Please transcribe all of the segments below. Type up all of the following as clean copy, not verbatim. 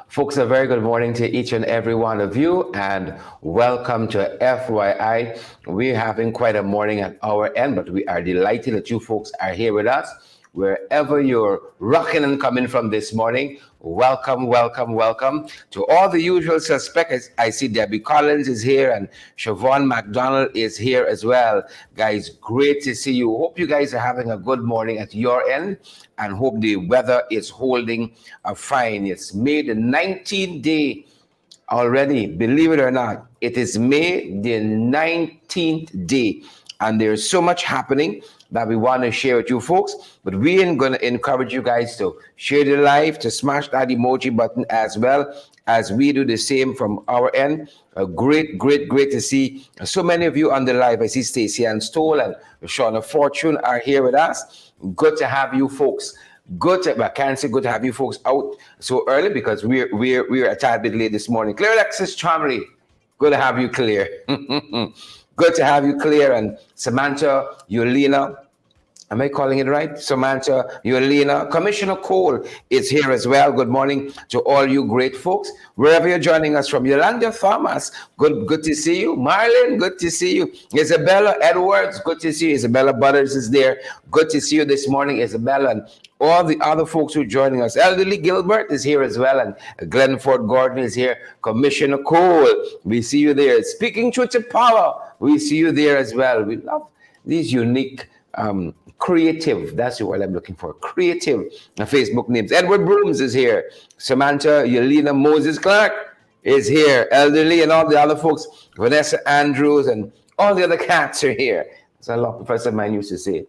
Folks, a very good morning to each and every one of you, and welcome to FYI. We're having quite a morning at our end, but we are delighted that you folks are here with us. Wherever you're rocking and coming from this morning, welcome, welcome, welcome. To all the usual suspects, I see Debbie Collins is here and Siobhan McDonald is here as well. Guys, great to see you. Hope you guys are having a good morning at your end and hope the weather is holding fine. It's May the 19th day already, believe it or not. It is May the 19th day, and there's so much happening that we want to share with you folks. But we are going to encourage you guys to share the live, to smash that emoji button as well as we do the same from our end. Great to see so many of you on the live. I see Stacey Ann Stoll and Shauna Fortune are here with us. Good to have you folks. I can't say good to have you folks out so early because we're a tad bit late this morning. Claire Alexis Chomley, good to have you, Claire. Good to have you, Claire, and Samantha Yolina. Am I calling it right? Samantha Yolina. Commissioner Cole is here as well. Good morning to all you great folks. Wherever you're joining us from. Yolanda Thomas, good to see you. Marlon, good to see you. Isabella Edwards, good to see you. Isabella Butters is there. Good to see you this morning, Isabella, and all the other folks who are joining us. Elderly Gilbert is here as well, and Glenford Gordon is here. Commissioner Cole, we see you there. Speaking Truth to Power, we see you there as well. We love these unique creative, that's the word I'm looking for, creative Facebook names. Edward Brooms is here. Samantha Yelena Moses Clark is here. Elderly and all the other folks, Vanessa Andrews and all the other cats are here. That's a lot Professor Mine used to say.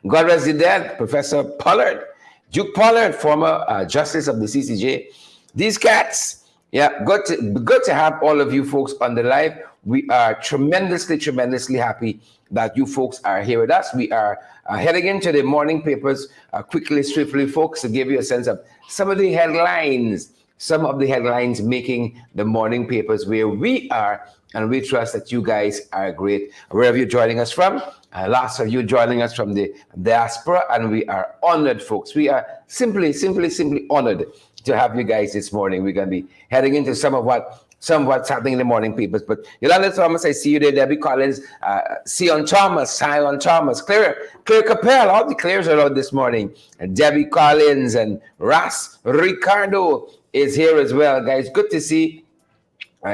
God rest the dead, Professor Pollard, Duke Pollard, former Justice of the CCJ. These cats, yeah, good to have all of you folks on the live. We are tremendously happy that you folks are here with us. We are heading into the morning papers quickly, swiftly, folks, to give you a sense of some of the headlines making the morning papers where we are, and we trust that you guys are great. Wherever you're joining us from, lots of you joining us from the diaspora, and we are honored, folks. We are simply honored to have you guys this morning. We're going to be heading into some of what's happening in the morning papers. But Yolanda Thomas, I see you there. Debbie Collins, Sion Thomas, Claire Capel, all the Claires are out this morning. And Debbie Collins and Ras Ricardo is here as well, guys. Good to see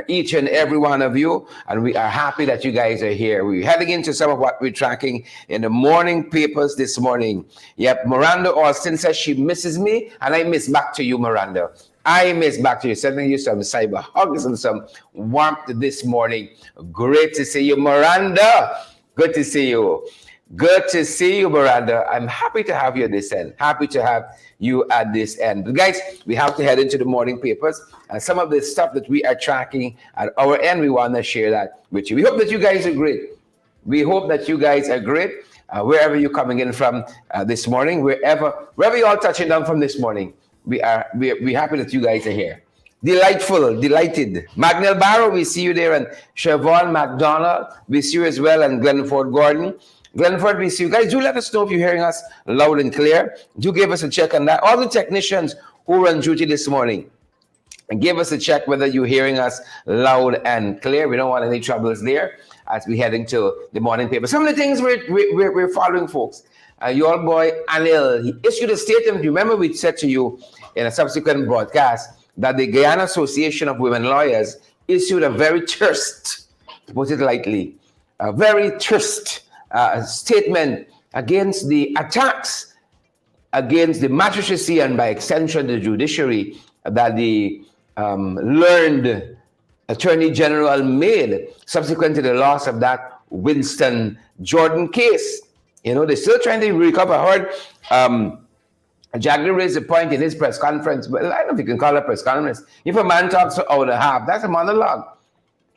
each and every one of you, and we are happy that you guys are here. We're heading into some of what we're tracking in the morning papers this morning. Yep, Miranda Austin says she misses me, and I miss back to you, Miranda. I miss back to you, sending you some cyber hugs and some warmth this morning. Great to see you, Miranda. Good to see you. Good to see you, Miranda. I'm happy to have you at this end. Happy to have you at this end. But guys, we have to head into the morning papers. And some of the stuff that we are tracking at our end, we want to share that with you. We hope that you guys are great. We hope that you guys are great. Wherever you're coming in from this morning, wherever you're all touching down from this morning, we're happy that you guys are here. Delighted. Magnell Barrow, we see you there, and Siobhan McDonald, we see you as well, and Glenford Gordon. Glenford, we see you guys. Do let us know if you're hearing us loud and clear. Do give us a check on that. All the technicians who are on duty this morning, and give us a check whether you're hearing us loud and clear. We don't want any troubles there as we head into the morning paper. Some of the things we're following, folks. Your boy Anil, he issued a statement. Remember, we said to you in a subsequent broadcast that the Guyana Association of Women Lawyers issued a very terse, to put it lightly, a very terse statement against the attacks against the magistracy and by extension the judiciary that the learned Attorney General made subsequent to the loss of that Winston Jordan case. You know, they're still trying to recover. I heard Jagger raised a point in his press conference, but I don't know if you can call it a press conference. If a man talks for an hour and a half, that's a monologue.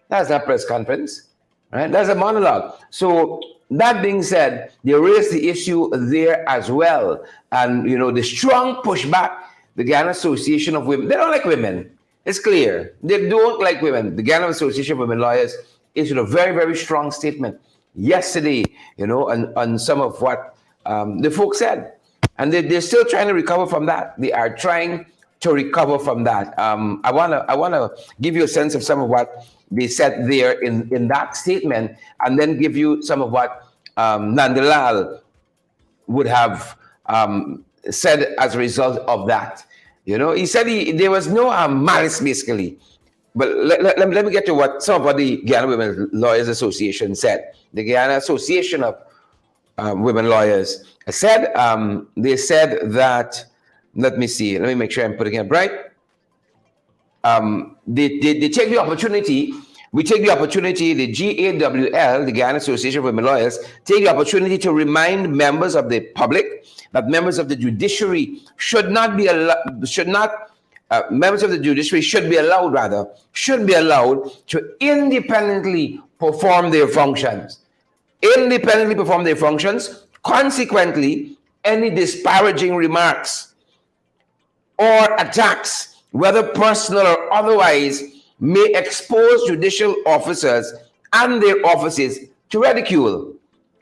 That's not a press conference, right? That's a monologue. So that being said, they raised the issue there as well. And, you know, the strong pushback, the Guyana Association of Women, they don't like women. It's clear. They don't like women. The Guyana Association of Women Lawyers issued a very, very strong statement yesterday, you know, on some of what the folks said. And they're still trying to recover from that. They are trying to recover from that. I wanna give you a sense of some of what they said there in that statement, and then give you some of what Nandalal would have said as a result of that. He said there was no malice, basically. But let me get to some of what the Guyana Women Lawyers Association said. The Guyana Association of Women Lawyers said, they said that, let me make sure I'm putting it right. They take the opportunity, the GAWL, the Guyana Association of Women Lawyers, take the opportunity to remind members of the public that members of the judiciary should be allowed to independently perform their functions. Consequently, any disparaging remarks or attacks, whether personal or otherwise, may expose judicial officers and their offices to ridicule.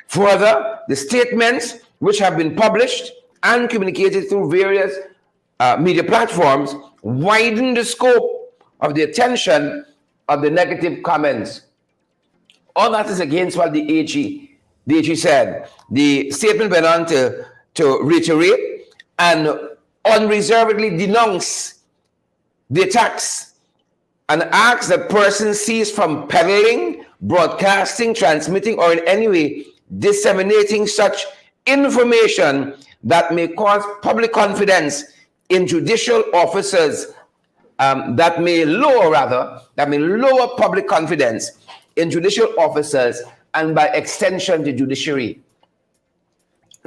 Further, the statements which have been published and communicated through various media platforms widen the scope of the attention of the negative comments. All that is against what the AG said. The statement went on to reiterate and unreservedly denounce the attacks and ask that persons cease from peddling, broadcasting, transmitting, or in any way disseminating such information that may cause public confidence in judicial officers, that may lower public confidence in judicial officers and by extension the judiciary.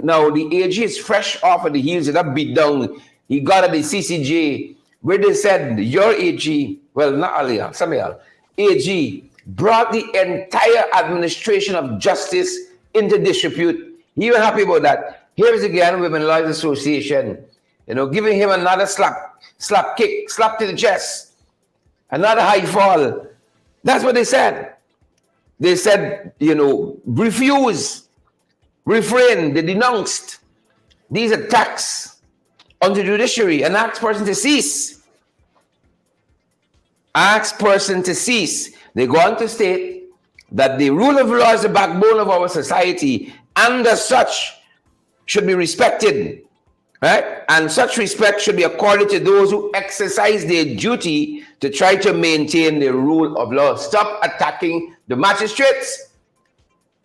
Now the AG is fresh off of the heels of that beatdown he got at the CCJ, where they said your AG, well, not earlier, Samuel, AG brought the entire administration of justice into disrepute. He was happy about that. Here is the Guyana Women Lawyers Association, giving him another slap to the chest, another high fall. That's what they said. They said, refuse, refrain. They denounced these attacks on the judiciary and asked person to cease. They go on to state that the rule of law is the backbone of our society, and as such should be respected, right? And such respect should be accorded to those who exercise their duty to try to maintain the rule of law. Stop attacking the magistrates,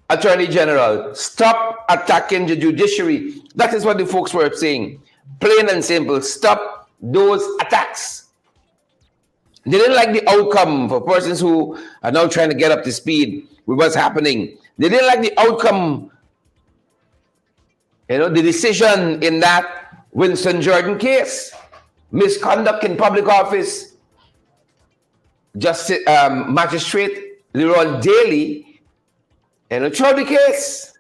Attorney General. Stop attacking the judiciary. That is what the folks were saying. Plain and simple. Stop those attacks. They didn't like the outcome for persons who are now trying to get up to speed with what's happening. They didn't like the outcome, the decision in that Winston Jordan case. Misconduct in public office. Justice Magistrate Leroy Daly, throughout the case,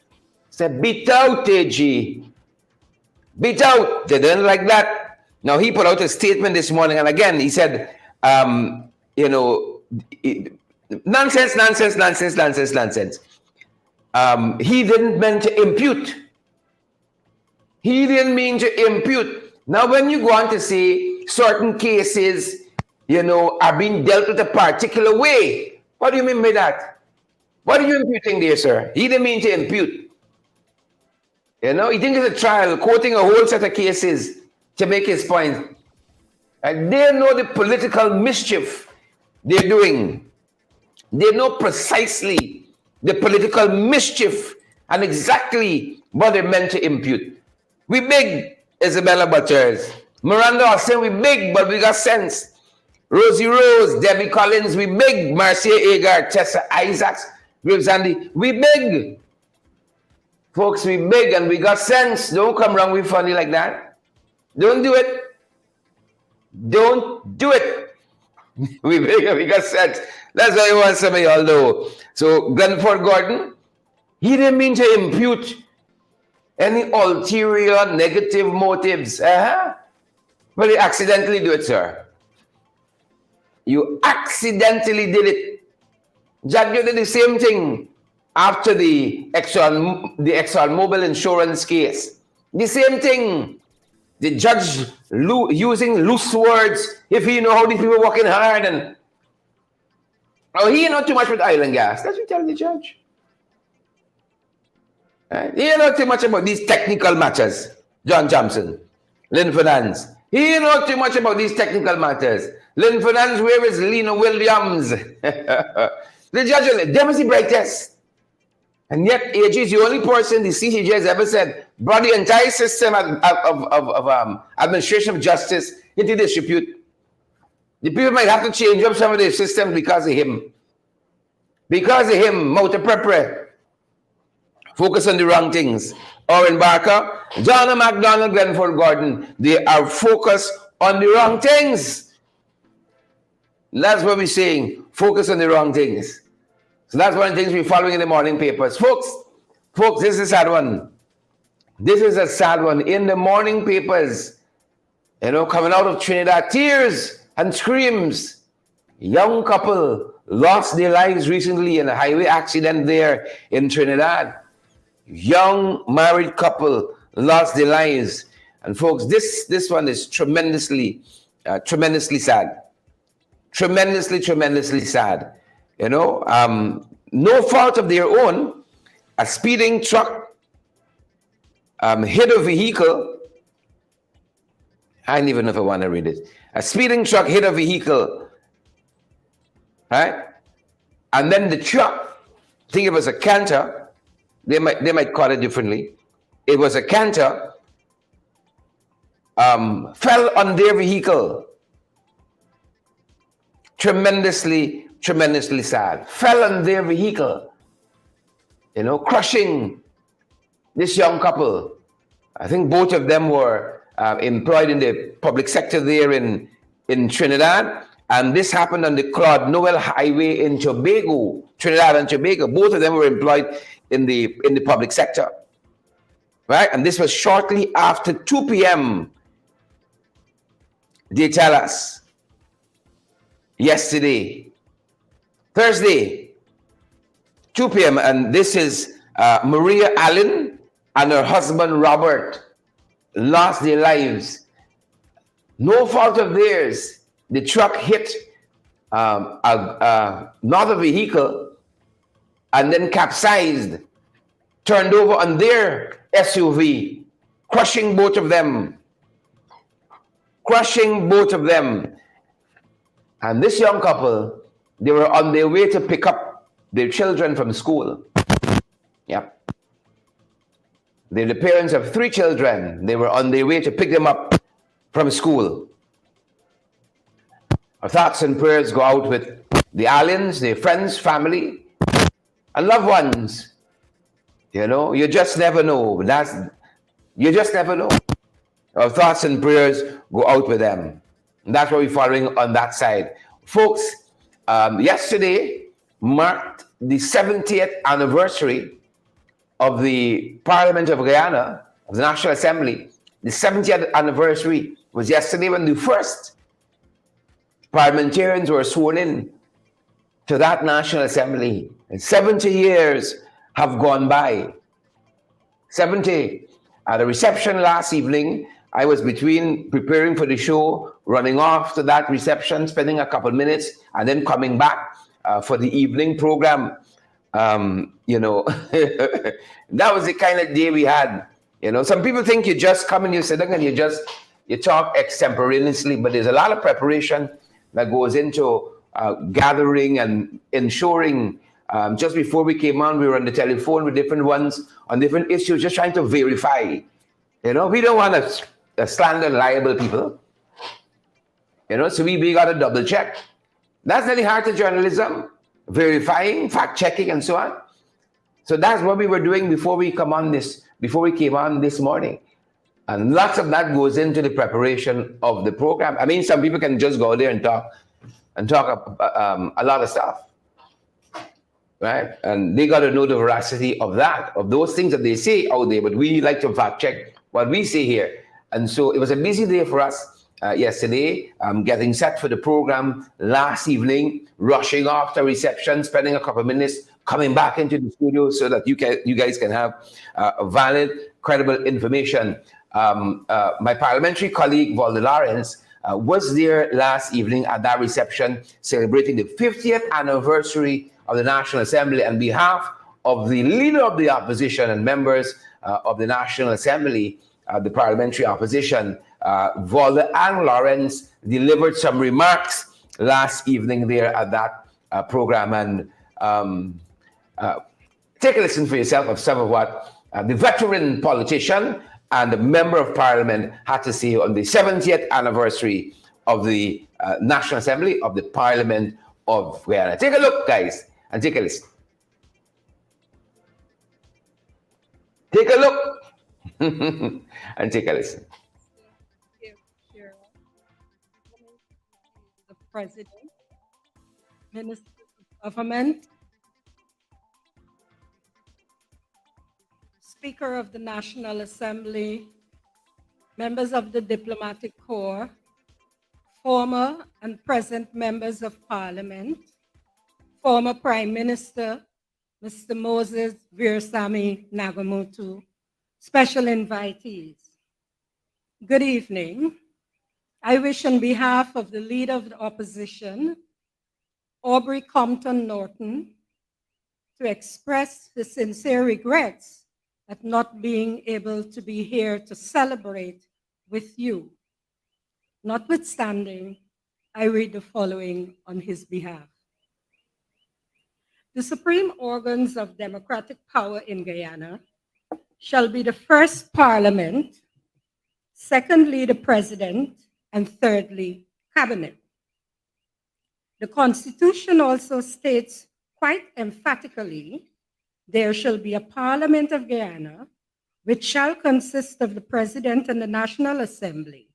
said, beat out AG. Beat out. They didn't like that. Now he put out a statement this morning, and again he said, nonsense. He didn't mean to impute. Now, when you go on to say certain cases, are being dealt with a particular way, what do you mean by that? What are you imputing there, sir? He didn't mean to impute. He thinks it's a trial, quoting a whole set of cases to make his point. And they know the political mischief they're doing. They know precisely the political mischief and exactly what they're meant to impute. We big, Isabella Butters. Miranda Austin, we big, but we got sense. Rosie Rose, Debbie Collins, we big. Marcia Agar, Tessa Isaacs, Graves Andy, we big. Folks, we big and we got sense. Don't come around with funny like that. Don't do it. Don't do it. We big and we got sense. That's what I want some of y'all know. So, Glenford Gordon, he didn't mean to impute any ulterior negative motives. But he accidentally do it, sir. You accidentally did it. Jack, you did the same thing after the ExxonMobil insurance case. The same thing. The judge using loose words. If he know how these people working hard and he not too much with oil and gas. That's what you tell the judge. Right? He not too much about these technical matters. John Johnson, Lynn Finance. He know too much about these technical matters. Lynn Finance, where is Lena Williams? The judge, them is the brightest. And yet, AG is the only person the CCJ has ever said brought the entire system of administration of justice into disrepute. The people might have to change up some of their systems because of him. Because of him, Mouta Prepre. Focus on the wrong things. Owen Barker, John MacDonald, Glenford Gordon, they are focused on the wrong things. That's what we're saying. Focus on the wrong things. So that's one of the things we're following in the morning papers. Folks, this is a sad one. This is a sad one. In the morning papers, coming out of Trinidad, tears and screams. Young couple lost their lives recently in a highway accident there in Trinidad. Young married couple lost their lives. And folks, this one is tremendously sad. Tremendously sad. No fault of their own. A speeding truck hit a vehicle. I don't even know if I want to read it. A speeding truck hit a vehicle, right? And then the truck, I think it was a canter. They might call it differently. It was a canter. Fell on their vehicle. Tremendously sad. Fell on their vehicle. Crushing this young couple. I think both of them were employed in the public sector there in Trinidad. And this happened on the Claude Noel Highway in Tobago, Trinidad and Tobago. Both of them were employed in the public sector. Right? And this was shortly after 2 p.m. They tell us. Yesterday, Thursday, 2 p.m. And this is Maria Allen and her husband Robert lost their lives. No fault of theirs. The truck hit another vehicle and then capsized, turned over on their SUV, crushing both of them. And this young couple, they were on their way to pick up their children from school. Yep. They're the parents of 3 children. They were on their way to pick them up from school. Our thoughts and prayers go out with the Allens, their friends, family, and loved ones. You just never know. You just never know. Our thoughts and prayers go out with them. And that's what we're following on that side. Folks, yesterday marked the 70th anniversary of the Parliament of Guyana, of the National Assembly. The 70th anniversary was yesterday when the first parliamentarians were sworn in to that National Assembly. And 70 years have gone by. 70. At a reception last evening, I was between preparing for the show, running off to that reception, spending a couple minutes, and then coming back for the evening program. That was the kind of day we had. Some people think you just come and you sit down and you talk extemporaneously, but there's a lot of preparation that goes into gathering and ensuring. Just before we came on, we were on the telephone with different ones on different issues, just trying to verify. We don't want to slander liable people. So we got to double check. That's really hard to journalism, verifying, fact checking, and so on. So that's what we were doing before we came on this morning. And lots of that goes into the preparation of the program. I mean, some people can just go there and talk a lot of stuff. Right? And they got to know the veracity of those things that they say out there, but we like to fact check what we say here. And so it was a busy day for us yesterday, getting set for the program last evening, rushing off to reception, spending a couple of minutes, coming back into the studio so that you guys can have valid, credible information. my parliamentary colleague, Walter Lawrence, was there last evening at that reception celebrating the 50th anniversary of the National Assembly. On behalf of the leader of the opposition and members of the National Assembly, the parliamentary opposition, Walter and Lawrence delivered some remarks last evening there at that program. And take a listen for yourself of some of what the veteran politician and the member of parliament had to say on the 70th anniversary of the National Assembly of the Parliament of Guyana. Take a look, guys, and take a listen. Take a look and take a listen. The President, Ministers of Government, Speaker of the National Assembly, members of the Diplomatic Corps, former and present members of Parliament, former Prime Minister, Mr. Moses Veersamy Nagamutu, special invitees. Good evening. I wish on behalf of the Leader of the Opposition, Aubrey Compton Norton, to express his sincere regrets at not being able to be here to celebrate with you. Notwithstanding, I read the following on his behalf. The supreme organs of democratic power in Guyana shall be the first Parliament, secondly the President, and thirdly, Cabinet. The Constitution also states quite emphatically, there shall be a Parliament of Guyana, which shall consist of the President and the National Assembly,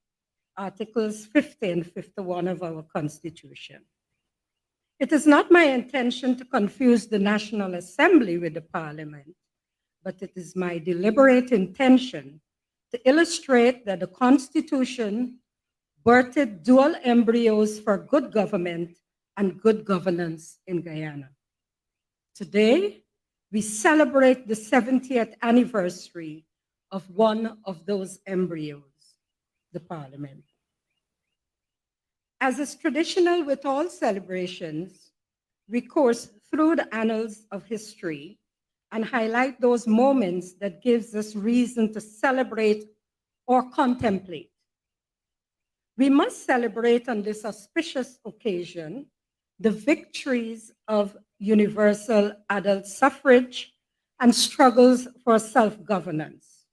Articles 50 and 51 of our Constitution. It is not my intention to confuse the National Assembly with the Parliament, but it is my deliberate intention to illustrate that the Constitution birthed dual embryos for good government and good governance in Guyana. Today, we celebrate the 70th anniversary of one of those embryos, the Parliament. As is traditional with all celebrations, we course through the annals of history and highlight those moments that gives us reason to celebrate or contemplate. We must celebrate on this auspicious occasion the victories of universal adult suffrage and struggles for self-governance.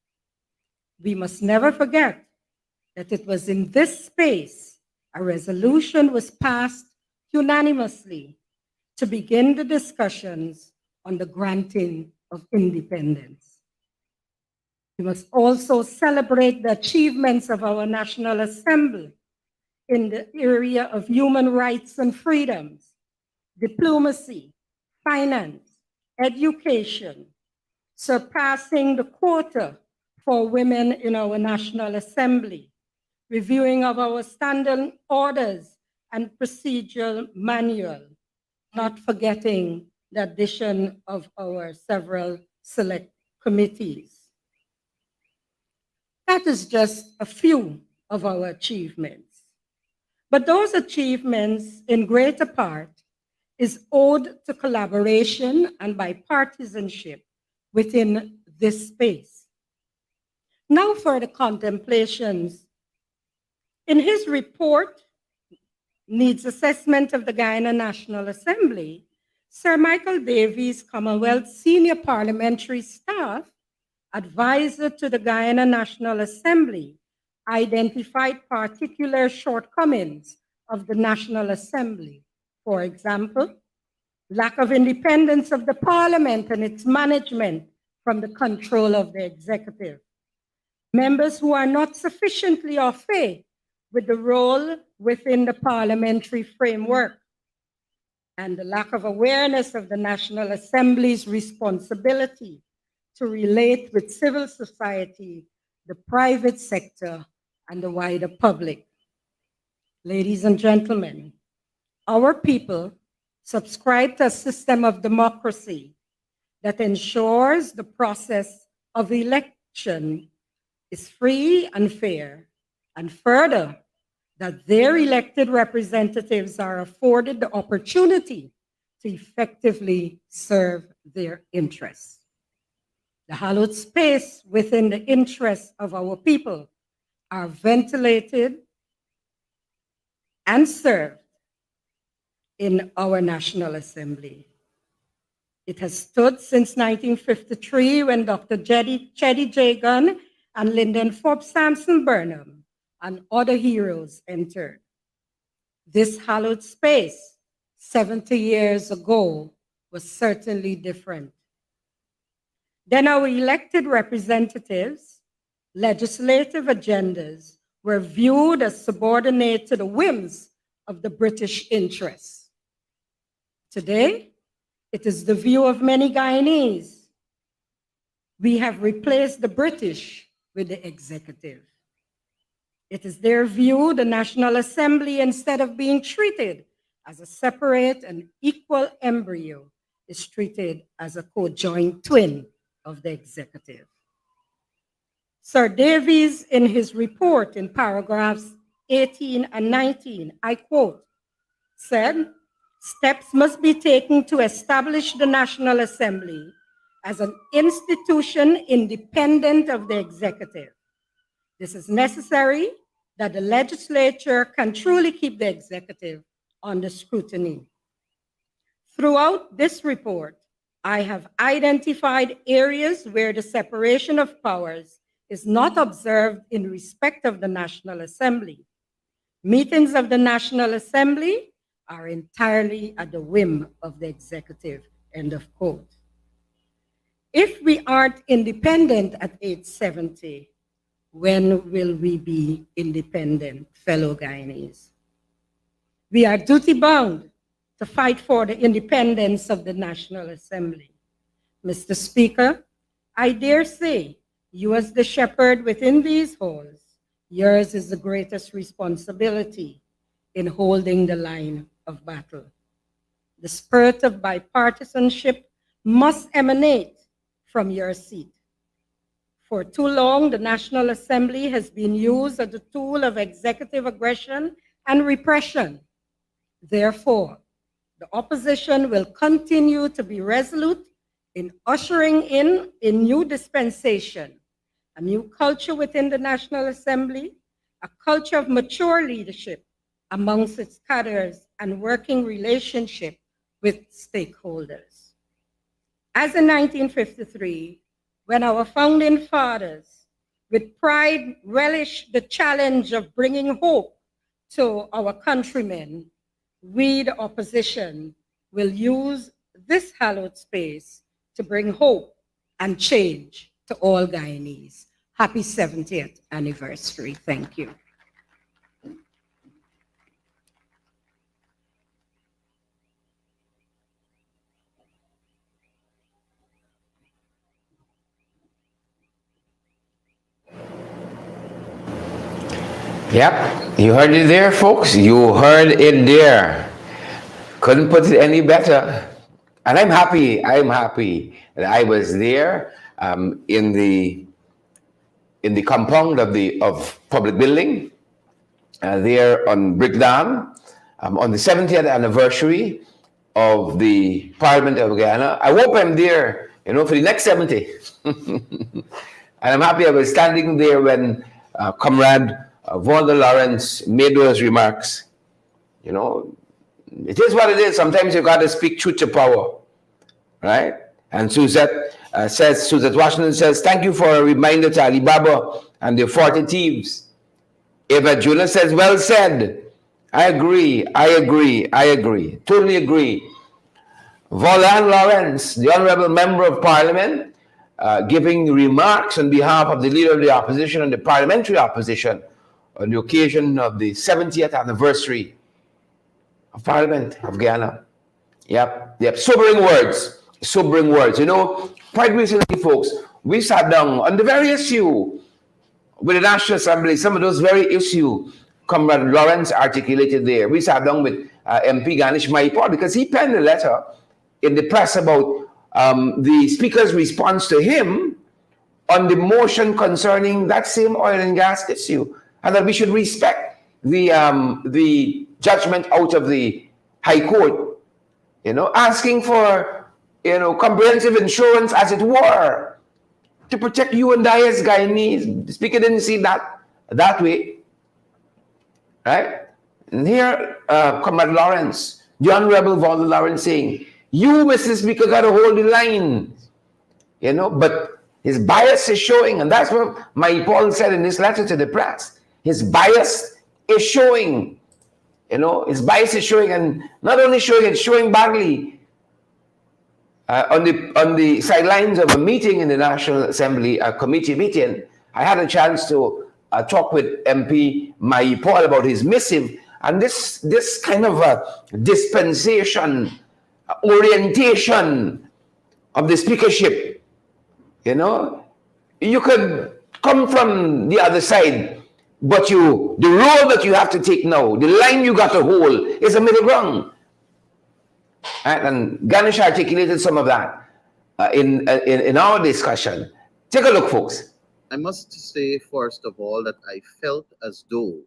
We must never forget that it was in this space a resolution was passed unanimously to begin the discussions on the granting of independence. We must also celebrate the achievements of our National Assembly in the area of human rights and freedoms, diplomacy, finance, education, surpassing the quota for women in our National Assembly, reviewing of our standing orders and procedural manual, not forgetting the addition of our several select committees. That is just a few of our achievements. But those achievements, in greater part, is owed to collaboration and bipartisanship within this space. Now for the contemplations. In his report, Needs Assessment of the Guyana National Assembly, Sir Michael Davies, Commonwealth Senior Parliamentary Staff, Advisor to the Guyana National Assembly, identified particular shortcomings of the National Assembly. For example, lack of independence of the Parliament and its management from the control of the executive. Members who are not sufficiently au fait with the role within the parliamentary framework, and the lack of awareness of the National Assembly's responsibility to relate with civil society, the private sector, and the wider public. Ladies and gentlemen, our people subscribe to a system of democracy that ensures the process of election is free and fair, and further, that their elected representatives are afforded the opportunity to effectively serve their interests. The hallowed space within the interests of our people are ventilated and served in our National Assembly. It has stood since 1953 when Dr. Cheddy Jagan and Lyndon Forbes Sampson Burnham and other heroes entered. This hallowed space 70 years ago was certainly different. Then our elected representatives, legislative agendas were viewed as subordinate to the whims of the British interests. Today, it is the view of many Guyanese. We have replaced the British with the executive. It is their view the National Assembly, instead of being treated as a separate and equal embryo, is treated as a co-joint twin of the executive. Sir Davies, in his report in paragraphs 18 and 19, I quote, said, steps must be taken to establish the National Assembly as an institution independent of the executive. This is necessary that the legislature can truly keep the executive under scrutiny. Throughout this report, I have identified areas where the separation of powers is not observed in respect of the National Assembly. Meetings of the National Assembly are entirely at the whim of the executive, end of quote. If we aren't independent at age 70, when will we be independent, fellow Guyanese? We are duty-bound to fight for the independence of the National Assembly. Mr. Speaker, I dare say, you as the shepherd within these halls, yours is the greatest responsibility in holding the line of battle. The spirit of bipartisanship must emanate from your seat. For too long, the National Assembly has been used as a tool of executive aggression and repression. Therefore, the opposition will continue to be resolute in ushering in a new dispensation, a new culture within the National Assembly, a culture of mature leadership amongst its cadres and working relationship with stakeholders. As in 1953, when our founding fathers with pride relished the challenge of bringing hope to our countrymen, we, the opposition, will use this hallowed space to bring hope and change to all Guyanese. Happy 70th anniversary. Thank you. Yep, you heard it there, folks. You heard it there. Couldn't put it any better. And I'm happy that I was there in the compound of public building there on Brickdown on the 70th anniversary of the Parliament of Guyana. I hope I'm there, for the next 70. And I'm happy I was standing there when Comrade Vonda Lawrence made those remarks. It is what it is. Sometimes you've got to speak truth to power, right? And Suzette Washington says, thank you for a reminder to Alibaba and the 40 thieves. Eva Juna says, well said. I agree. Totally agree. Volan Lawrence, the Honorable Member of Parliament, giving remarks on behalf of the Leader of the Opposition and the Parliamentary Opposition on the occasion of the 70th anniversary of Parliament of Guyana. Yep. Sobering words. Quite recently, folks, we sat down on the very issue with the National Assembly, some of those very issues Comrade Lawrence articulated there. We sat down with MP Ganesh Maipal because he penned a letter in the press about the Speaker's response to him on the motion concerning that same oil and gas issue, and that we should respect the judgment out of the High Court, asking for, comprehensive insurance, as it were, to protect you and I as Guyanese. The Speaker didn't see that way, right? And here, Comrade Lawrence, the Honorable Walter Lawrence saying, you, Mr. Speaker, got to hold the line, but his bias is showing, and that's what my Paul said in his letter to the press. His bias is showing, his bias is showing, and not only showing, it's showing badly. On the sidelines of a meeting in the National Assembly, a committee meeting, I had a chance to talk with MP Mai Paul about his missive, and this kind of dispensation, orientation of the speakership. You could come from the other side, but the role that you have to take now, the line you got to hold, is a middle ground. And Ganesh articulated some of that in our discussion. Take a look, folks. I must say, first of all, that I felt as though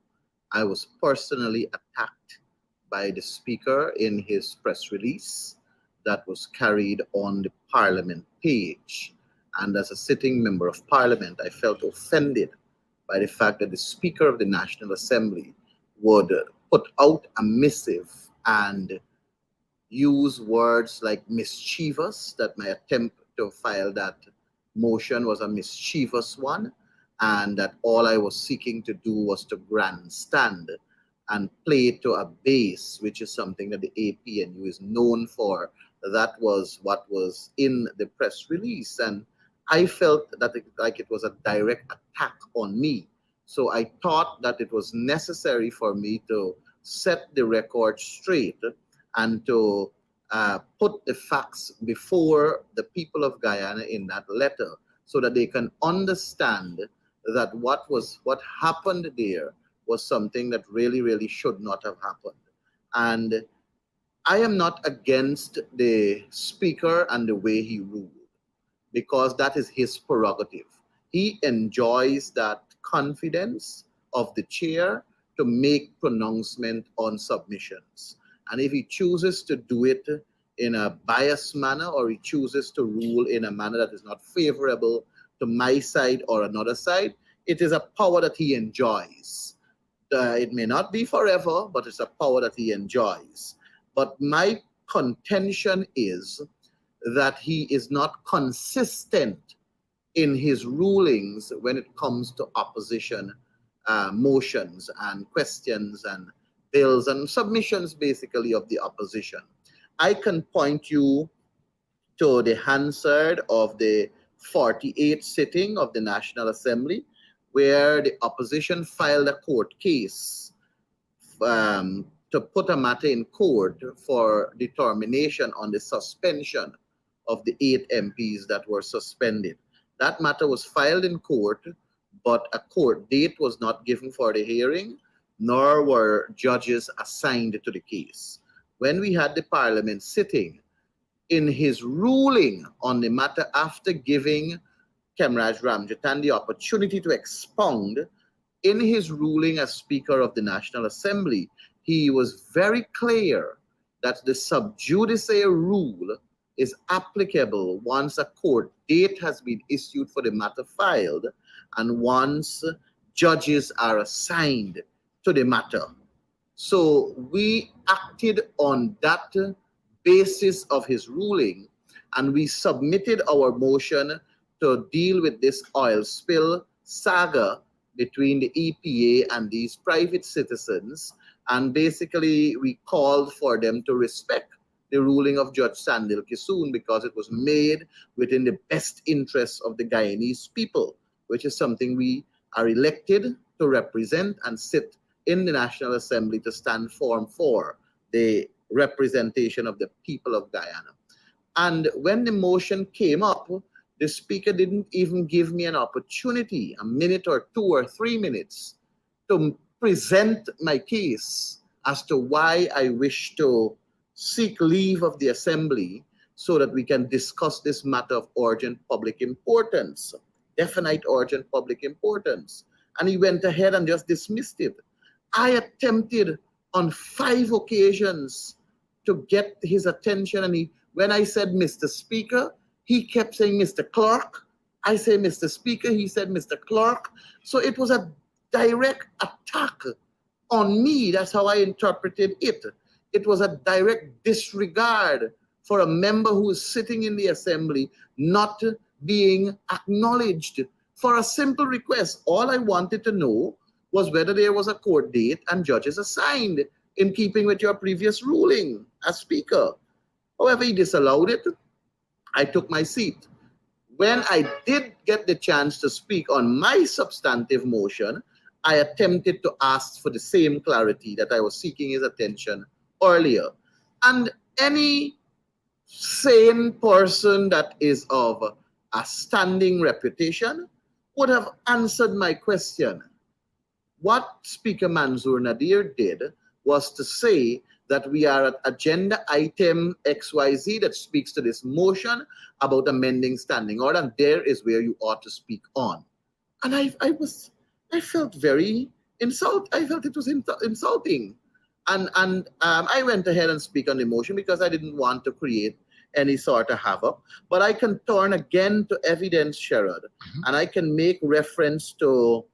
I was personally attacked by the Speaker in his press release that was carried on the Parliament page. And as a sitting member of Parliament, I felt offended by the fact that the Speaker of the National Assembly would put out a missive and use words like mischievous, that my attempt to file that motion was a mischievous one, and that all I was seeking to do was to grandstand and play to a base, which is something that the APNU is known for. That was what was in the press release, and I felt that it was a direct attack on me. So I thought that it was necessary for me to set the record straight and to put the facts before the people of Guyana in that letter, so that they can understand that what happened there was something that really, really should not have happened. And I am not against the Speaker and the way he ruled, because that is his prerogative. He enjoys that confidence of the chair to make pronouncement on submissions. And if he chooses to do it in a biased manner, or he chooses to rule in a manner that is not favorable to my side or another side, it is a power that he enjoys. It may not be forever, but it's a power that he enjoys. But my contention is that he is not consistent in his rulings when it comes to opposition motions and questions and bills and submissions, basically, of the opposition. I can point you to the Hansard of the 48th sitting of the National Assembly, where the opposition filed a court case to put a matter in court for determination on the suspension of the 8 MPs that were suspended. That matter was filed in court, but a court date was not given for the hearing, nor were judges assigned to the case. When we had the Parliament sitting, in his ruling on the matter, after giving Kemraj Ramjatan the opportunity to expound, in his ruling as Speaker of the National Assembly, he was very clear that the sub judice rule is applicable once a court date has been issued for the matter filed and once judges are assigned to the matter. So we acted on that basis of his ruling, and we submitted our motion to deal with this oil spill saga between the EPA and these private citizens. And basically, we called for them to respect the ruling of Judge Sandil Kisoon, because it was made within the best interests of the Guyanese people, which is something we are elected to represent and sit in the National Assembly to stand firm for the representation of the people of Guyana. And when the motion came up, the Speaker didn't even give me an opportunity, a minute or 2 or 3 minutes, to present my case as to why I wish to seek leave of the Assembly so that we can discuss this matter of urgent public importance. definite urgent public importance. And he went ahead and just dismissed it. I attempted on 5 occasions to get his attention, and when I said Mr. Speaker, he kept saying Mr. Clerk. I say Mr. Speaker, he said Mr. Clerk. So it was a direct attack on me. That's how I interpreted it. It was a direct disregard for a member who is sitting in the assembly not being acknowledged for a simple request. All I wanted to know was whether there was a court date and judges assigned in keeping with your previous ruling as speaker. However, he disallowed it. I took my seat. When I did get the chance to speak on my substantive motion, I attempted to ask for the same clarity that I was seeking his attention earlier. And any sane person that is of a standing reputation would have answered my question. What Speaker Manzoor Nadir did was to say that we are at agenda item XYZ that speaks to this motion about amending standing order, and there is where you ought to speak on. And I felt very insulted. I felt it was insulting. And I went ahead and speak on the motion because I didn't want to create any sort of havoc. But I can turn again to evidence, Sherrod, and I can make reference to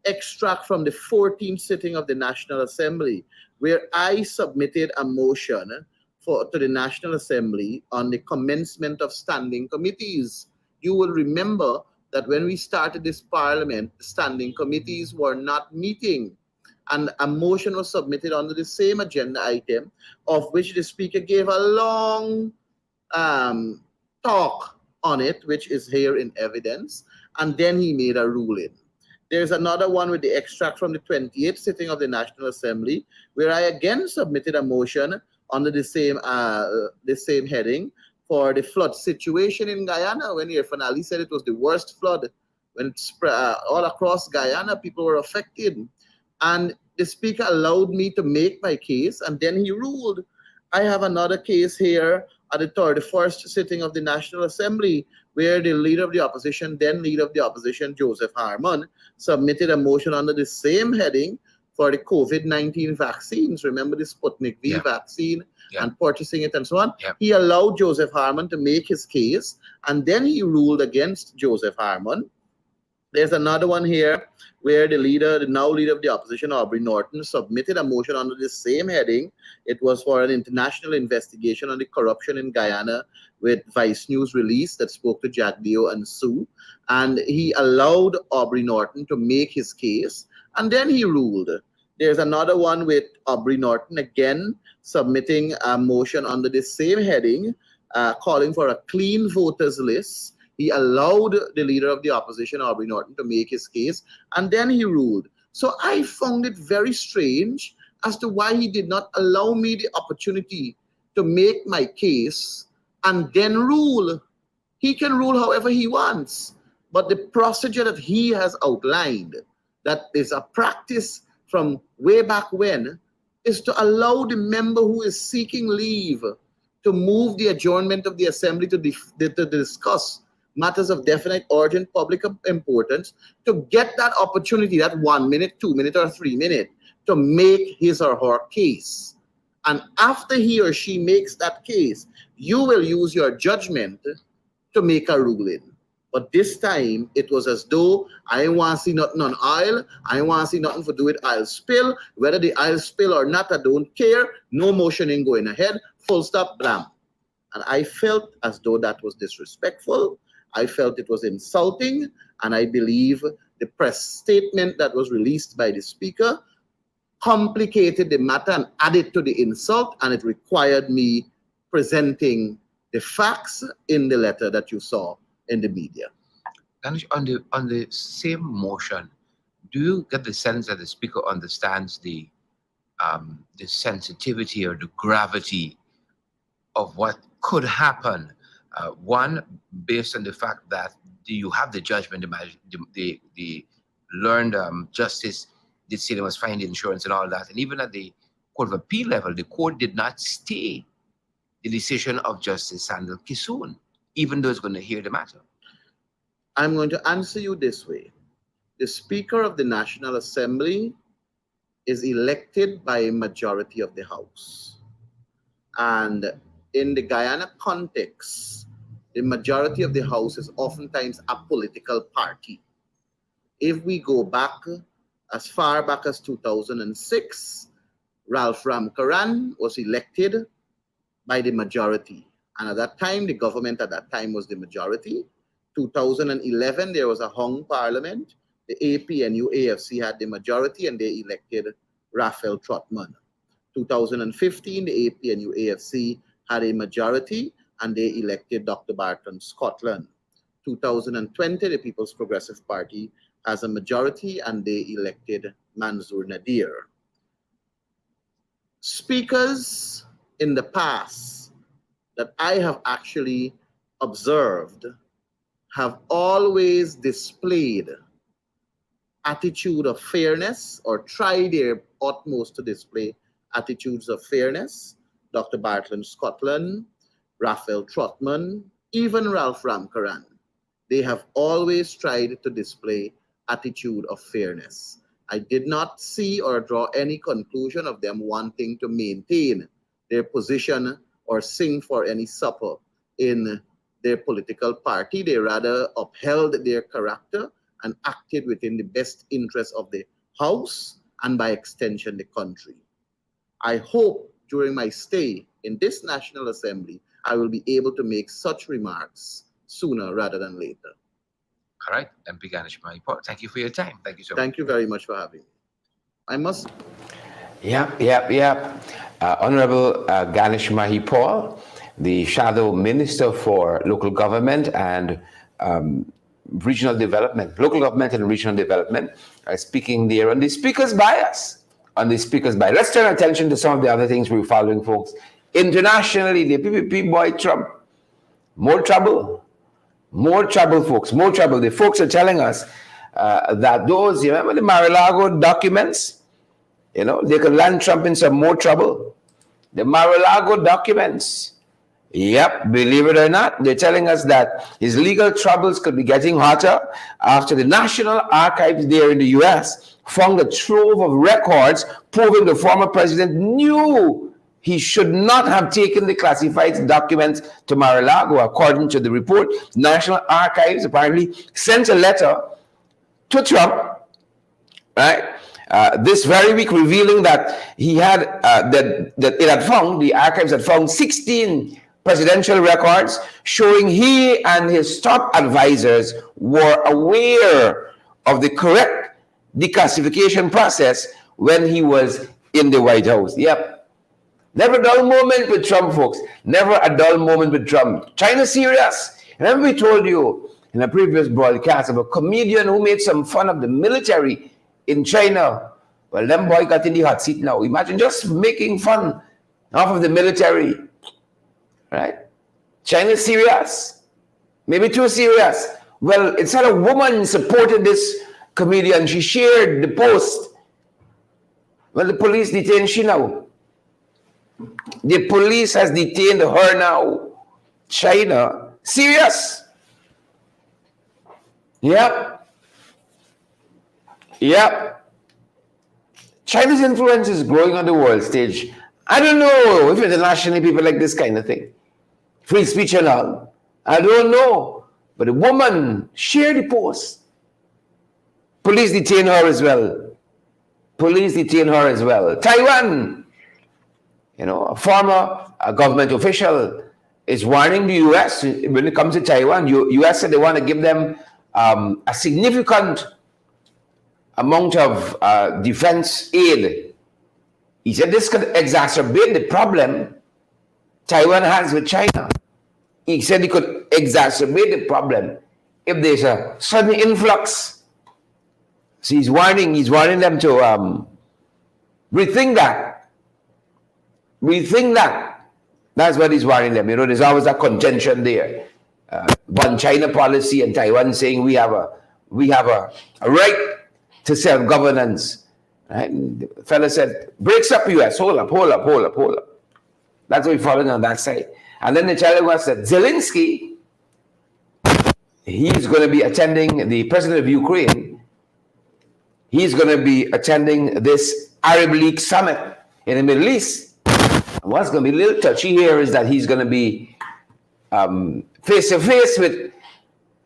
extract from the 14th sitting of the National Assembly, where I submitted a motion to the National Assembly on the commencement of standing committees. You will remember that when we started this parliament, standing committees were not meeting. And a motion was submitted under the same agenda item, of which the speaker gave a long talk on it, which is here in evidence, and then he made a ruling. There's another one with the extract from the 28th sitting of the National Assembly, where I again submitted a motion under the same heading for the flood situation in Guyana, when Irfan Ali said it was the worst flood. When all across Guyana, people were affected. And the speaker allowed me to make my case, and then he ruled. I have another case here at the 31st sitting of the National Assembly, where the leader of the opposition, then leader of the opposition, Joseph Harmon, submitted a motion under the same heading for the COVID-19 vaccines. Remember the Sputnik V vaccine and purchasing it and so on? He allowed Joseph Harmon to make his case, and then he ruled against Joseph Harmon. There's another one here where the now leader of the opposition, Aubrey Norton, submitted a motion under the same heading. It was for an international investigation on the corruption in Guyana, with Vice News release that spoke to Jagdeo and Sue. And he allowed Aubrey Norton to make his case, and then he ruled. There's another one with Aubrey Norton again submitting a motion under the same heading, calling for a clean voters list. He allowed the leader of the opposition, Aubrey Norton, to make his case, and then he ruled. So I found it very strange as to why he did not allow me the opportunity to make my case and then rule. He can rule however he wants, but the procedure that he has outlined, that is a practice from way back when, is to allow the member who is seeking leave to move the adjournment of the assembly to discuss matters of definite urgent public importance, to get that opportunity, that 1 minute, 2 minute, or 3 minute, to make his or her case. And after he or she makes that case, you will use your judgment to make a ruling. But this time, it was as though I ain't want to see nothing on oil. I ain't want to see nothing for do with oil spill. Whether the oil spill or not, I don't care. No motion ain't going ahead. Full stop, blam. And I felt as though that was disrespectful. I felt it was insulting, and I believe the press statement that was released by the speaker complicated the matter and added to the insult, and it required me presenting the facts in the letter that you saw in the media. And on the same motion, do you get the sense that the speaker understands the sensitivity or the gravity of what could happen? One, based on the fact that you have the judgment, the learned justice did say they must find the insurance and all that. And even at the Court of Appeal level, the court did not stay the decision of Justice Sandal Kisoon, even though it's going to hear the matter. I'm going to answer you this way. The Speaker of the National Assembly is elected by a majority of the House. And in the Guyana context, the majority of the House is oftentimes a political party. If we go back as far back as 2006, Ralph Ramkaran was elected by the majority. And at that time, the government at that time was the majority. 2011, there was a hung parliament. The APNU AFC had the majority and they elected Raphael Trotman. 2015, the APNU AFC had a majority and they elected Dr. Barton Scotland. 2020, the People's Progressive Party has a majority and they elected Manzoor Nadir. Speakers in the past that I have actually observed have always displayed attitude of fairness or try their utmost to display attitudes of fairness. Dr. Barton Scotland, Raphael Trotman, even Ralph Ramkaran, they have always tried to display attitude of fairness. I did not see or draw any conclusion of them wanting to maintain their position or sing for any supper in their political party. They rather upheld their character and acted within the best interest of the House and by extension the country. I hope during my stay in this National Assembly, I will be able to make such remarks sooner rather than later. All right, MP Ganesh Mahipur, thank you for your time. Thank you so much. Thank you very much for having me. I must. Honorable Ganesh Mahipur, the Shadow Minister for Local Government and Regional Development, Local Government and Regional Development, speaking there on the Speaker's bias. Let's turn attention to some of the other things we're following, folks. Internationally, the PPP boy Trump, more trouble, folks, more trouble. The folks are telling us that those, you remember the Mar-a-Lago documents? You know, they could land Trump in some more trouble. The Mar-a-Lago documents. Yep, believe it or not, they're telling us that his legal troubles could be getting hotter after the National Archives there in the US found a trove of records proving the former president knew he should not have taken the classified documents to Mar-a-Lago. According to the report, National Archives apparently sent a letter to Trump, right? This very week, revealing that he had the archives had found 16 presidential records showing he and his top advisors were aware of the correct declassification process when he was in the White House. Yep. Never a dull moment with Trump, folks. Never a dull moment with Trump. China serious. Remember we told you in a previous broadcast of a comedian who made some fun of the military in China. Well, them boy got in the hot seat now. Imagine just making fun off of the military, right? China serious, maybe too serious. Well, instead a woman supported this comedian, she shared the post. Well, the police detained she now. The police has detained her now. China serious. Yep. China's influence is growing on the world stage. I don't know if internationally people like this kind of thing. Free speech and all. I don't know. But the woman shared the post. Police detain her as well. Taiwan, you know, a former government official is warning the U.S. when it comes to Taiwan. U.S. said they want to give them a significant amount of defense aid. He said this could exacerbate the problem Taiwan has with China. He said it could exacerbate the problem if there's a sudden influx. So he's warning them to rethink that. That's what he's warning them. You know, there's always a contention there. One China policy and Taiwan saying we have a right to self-governance. Right? The fellow said, breaks up US, hold up. That's what we're following on that side. And then they're telling us that Zelensky, he's going to be attending, the president of Ukraine, he's going to be attending this Arab League summit in the Middle East. And what's going to be a little touchy here is that he's going to be face to face with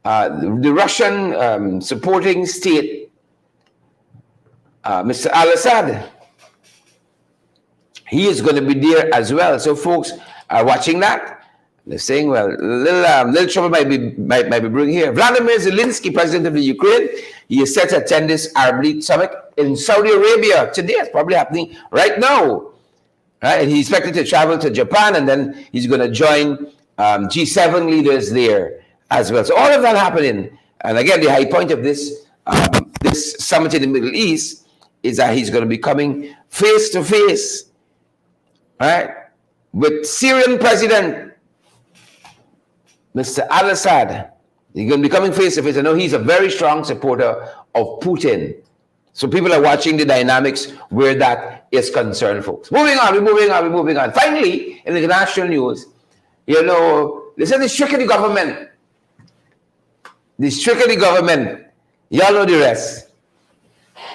the Russian supporting state, Mr. Al-Assad. He is going to be there as well. So folks are watching that. They're saying, well, little trouble might be brewing here. Vladimir Zelensky, president of the Ukraine, he is set to attend this Arab League summit in Saudi Arabia today. It's probably happening right now. Right? And he's expected to travel to Japan, and then he's going to join G7 leaders there as well. So all of that happening. And again, the high point of this this summit in the Middle East is that he's going to be coming face to face, right, with Syrian President Mr. Al-Assad. He's going to be coming face to face. I know he's a very strong supporter of Putin. So people are watching the dynamics where that is concerned, folks. Moving on, we're moving on. Finally, in the international news, you know, they said the trick of the government. This trick of the government. Y'all know the rest.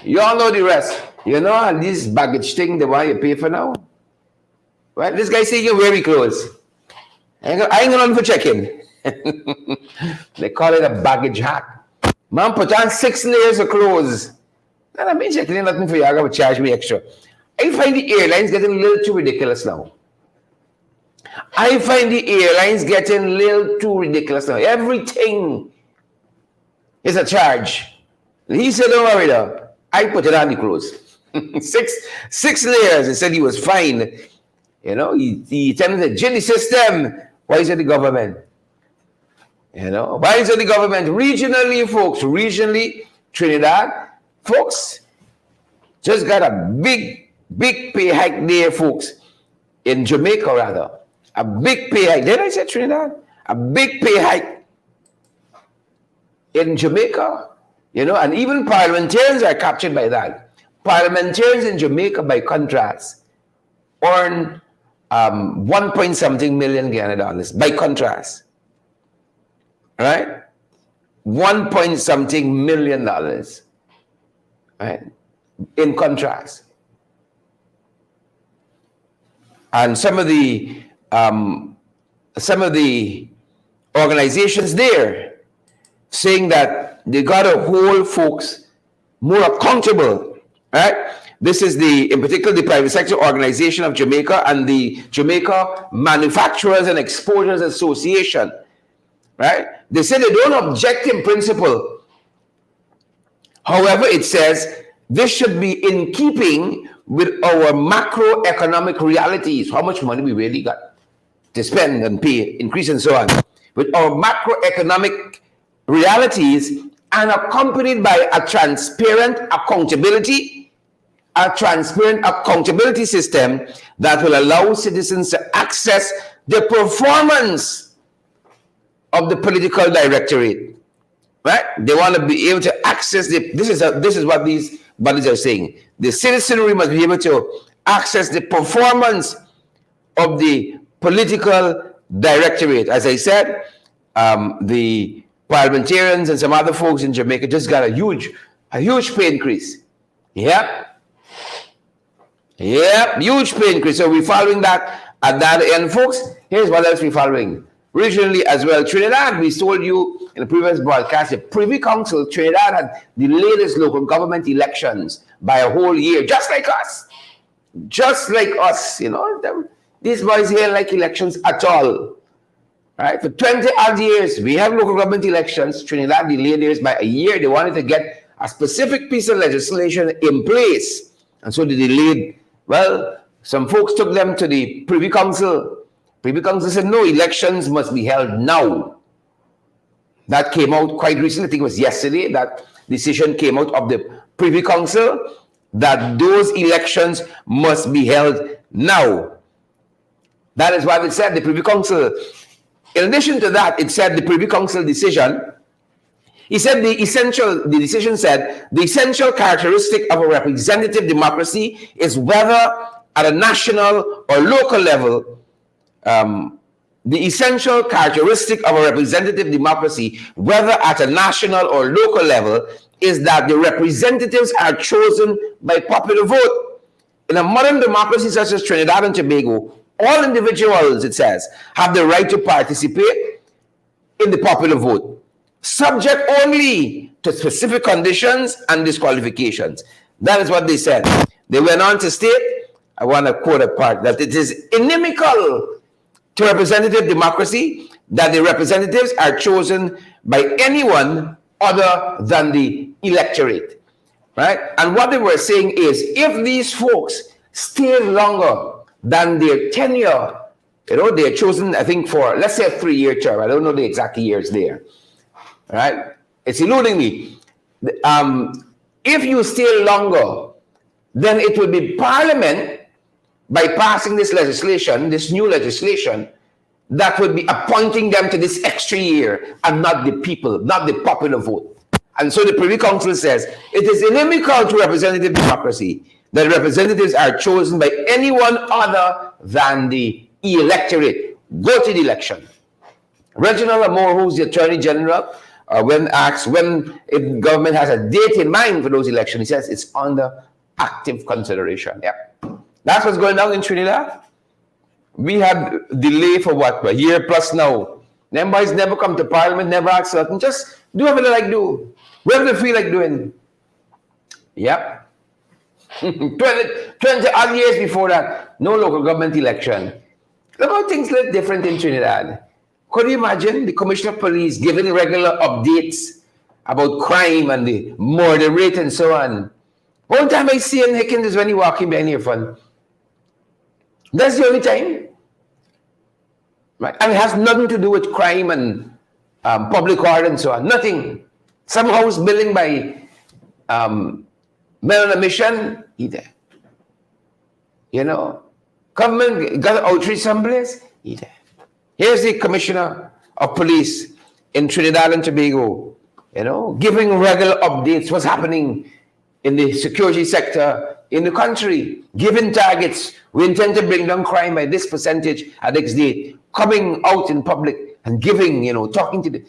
Y'all know the rest. You know, and this baggage thing, the one you pay for now. Right? This guy saying you wear me clothes. I ain't going for checking. They call it a baggage hack. Man, put on 6 layers of clothes. And I mean, checking nothing for you. I got to charge me extra. I find the airlines getting a little too ridiculous now. Everything is a charge. He said, don't worry though. I put it on the clothes. six layers. He said he was fine. You know, he attempted to jig the system. Why is it the government? You know, why is it the government? Regionally, folks, Trinidad, folks, just got a big pay hike there, folks, in Jamaica, rather. A big pay hike. Did I say Trinidad? A big pay hike in Jamaica, you know, and even parliamentarians are captured by that. Parliamentarians in Jamaica, by contrast, earn 1 point something million Guyana dollars, by contrast. Right? 1 point something million dollars. Right? In contrast. And some of the organizations there saying that they gotta hold folks more accountable. Right? This is in particular the Private Sector Organization of Jamaica and the Jamaica Manufacturers and Exporters Association. Right? They say they don't object in principle. However, it says this should be in keeping with our macroeconomic realities. How much money we really got to spend and pay, increase and so on. With our macroeconomic realities and accompanied by a transparent accountability system that will allow citizens to access the performance of the political directorate, right? They want to be able to access this is what these bodies are saying. The citizenry must be able to access the performance of the political directorate. As I said, the parliamentarians and some other folks in Jamaica just got a huge pay increase. Yep, huge pay increase. So we're following that at that end, folks. Here's what else we're following. Regionally as well, Trinidad, we told you in the previous broadcast, the Privy Council, Trinidad had delayed its local government elections by a whole year, just like us. You know, these boys here like elections at all. Right? For 20 odd years, we have local government elections. Trinidad delayed theirs by a year. They wanted to get a specific piece of legislation in place. And so they delayed. Well, some folks took them to the Privy Council. Privy Council said, no, elections must be held now. That came out quite recently. I think it was yesterday. That decision came out of the Privy Council that those elections must be held now. That is what it said, the Privy Council. In addition to that, it said the Privy Council decision, he said the decision said the essential characteristic of a representative democracy is whether at a national or local level, the essential characteristic of a representative democracy, whether at a national or local level, is that the representatives are chosen by popular vote. In a modern democracy such as Trinidad and Tobago, all individuals, it says, have the right to participate in the popular vote, subject only to specific conditions and disqualifications. That is what they said. They went on to state, I want to quote a part, that it is inimical to representative democracy that the representatives are chosen by anyone other than the electorate, right? And what they were saying is, if these folks stay longer than their tenure, they're chosen, I think, for, let's say, a 3-year term. I don't know the exact years there, right? It's eluding me. If you stay longer, then it will be Parliament, by passing this legislation, this new legislation, that would be appointing them to this extra year and not the people, not the popular vote. And so the Privy Council says it is inimical to representative democracy that representatives are chosen by anyone other than the electorate. Go to the election. Reginald Amore, who's the Attorney General, when asked if government has a date in mind for those elections, he says it's under active consideration. Yeah. That's what's going on in Trinidad. We had delay for what, a year plus now. Them boys never come to Parliament, never ask certain, just do whatever they like do, whatever they feel like doing. Yep. 20 odd years before that, no local government election. Look how things look different in Trinidad. Could you imagine the Commissioner of Police giving regular updates about crime and the murder rate and so on? One time I see in Hickens is when he walking behind your phone. That's the only time. Right? And it has nothing to do with crime and public order and so on. Nothing. Some house building by men on a mission, he there. Government got outreach someplace, he there. Here's the Commissioner of Police in Trinidad and Tobago, giving regular updates, what's happening in the security sector in the country, giving targets. We intend to bring down crime by this percentage at X date, coming out in public and giving, talking to the...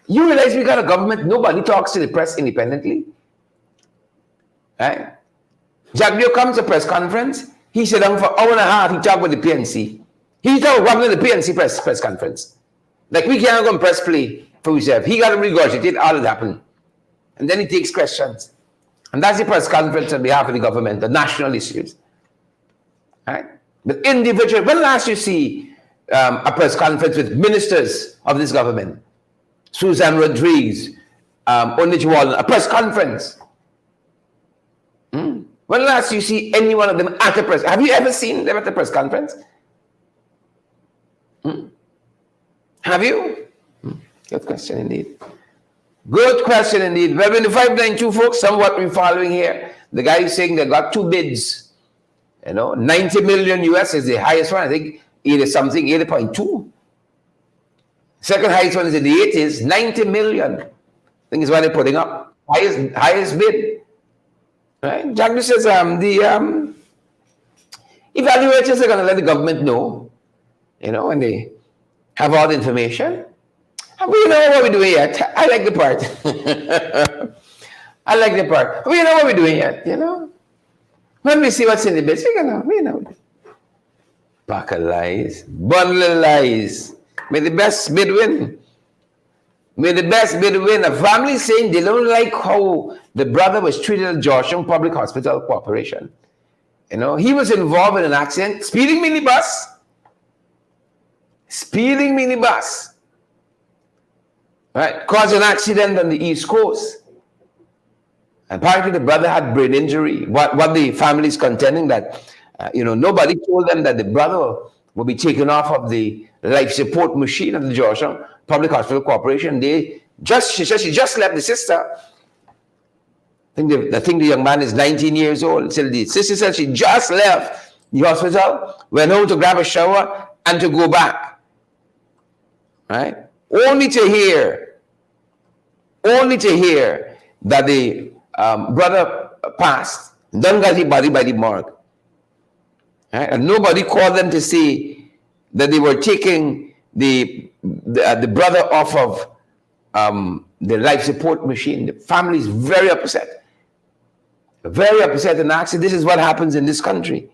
You realize we got a government, nobody talks to the press independently. Right? Jagdio comes to press conference, he sat down for an hour and a half, he talked with the PNC. He talked about the PNC press conference. Like we can't go and press play for himself. He got to regurgitate all that happened. And then he takes questions. And that's the press conference on behalf of the government, the national issues. Right? But individual, when last you see a press conference with ministers of this government? Susan Rodriguez, Onichwal, a press conference. When last you see any one of them at a press? Have you ever seen them at a press conference? Have you? Good question indeed. Good question indeed. Well, in the 592 folks, somewhat we're following here. The guy is saying they got 2 bids. 90 million US is the highest one. I think 80.2. Second highest one is in the 80s, 90 million. I think is what they're putting up. Highest bid. Right? Jagger says the evaluators are going to let the government know, when they have all the information. We know what we're doing yet. I like the part. I like the part. We know what we're doing yet, When we see what's in the bids, we know. Pack of lies. Bundle of lies. May the best bid win. May the best bid win. A family saying they don't like how the brother was treated at Georgetown Public Hospital Corporation. He was involved in an accident. Speeding minibus. Right, caused an accident on the East Coast. And apparently the brother had brain injury. What the family is contending that, nobody told them that the brother will be taken off of the life support machine of the Georgetown Public Hospital Corporation. She said she just left the sister. I think the young man is 19 years old. So the sister said she just left the hospital, went home to grab a shower and to go back. Right? Only to hear that the brother passed, done got his body by the morgue. Right? And nobody called them to say that they were taking the brother off of the life support machine. The family is very upset. Very upset and actually this is what happens in this country.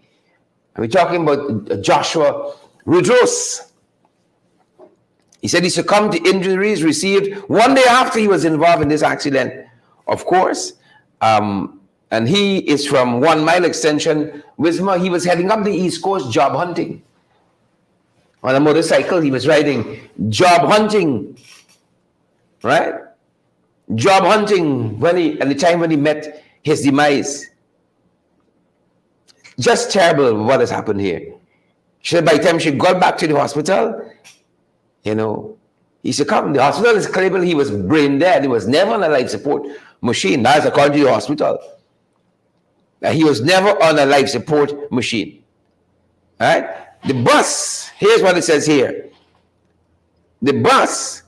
We're talking about Joshua Rudros. He said he succumbed to injuries received one day after he was involved in this accident, of course. And he is from 1 Mile Extension, Wisma. He was heading up the East Coast job hunting. On a motorcycle, he was riding job hunting, right? Job hunting at the time when he met his demise. Just terrible what has happened here. By the time she got back to the hospital, he succumbed. The hospital is claiming he was brain dead. He was never on a life support machine. That's according to the hospital. He was never on a life support machine. All right? The bus, here's what it says here. The bus,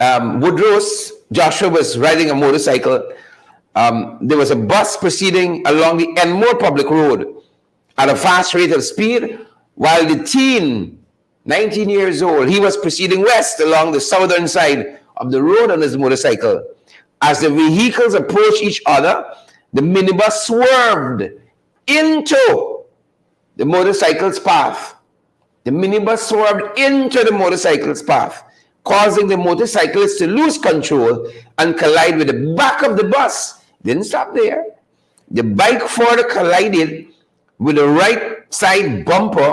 Woodrose, Joshua was riding a motorcycle. There was a bus proceeding along the Enmore Public Road at a fast rate of speed, while the teen, 19 years old, he was proceeding west along the southern side of the road on his motorcycle. As the vehicles approached each other, the minibus swerved into the motorcycle's path. The minibus swerved into the motorcycle's path, causing the motorcyclist to lose control and collide with the back of the bus. Didn't stop there. The bike further collided with the right side bumper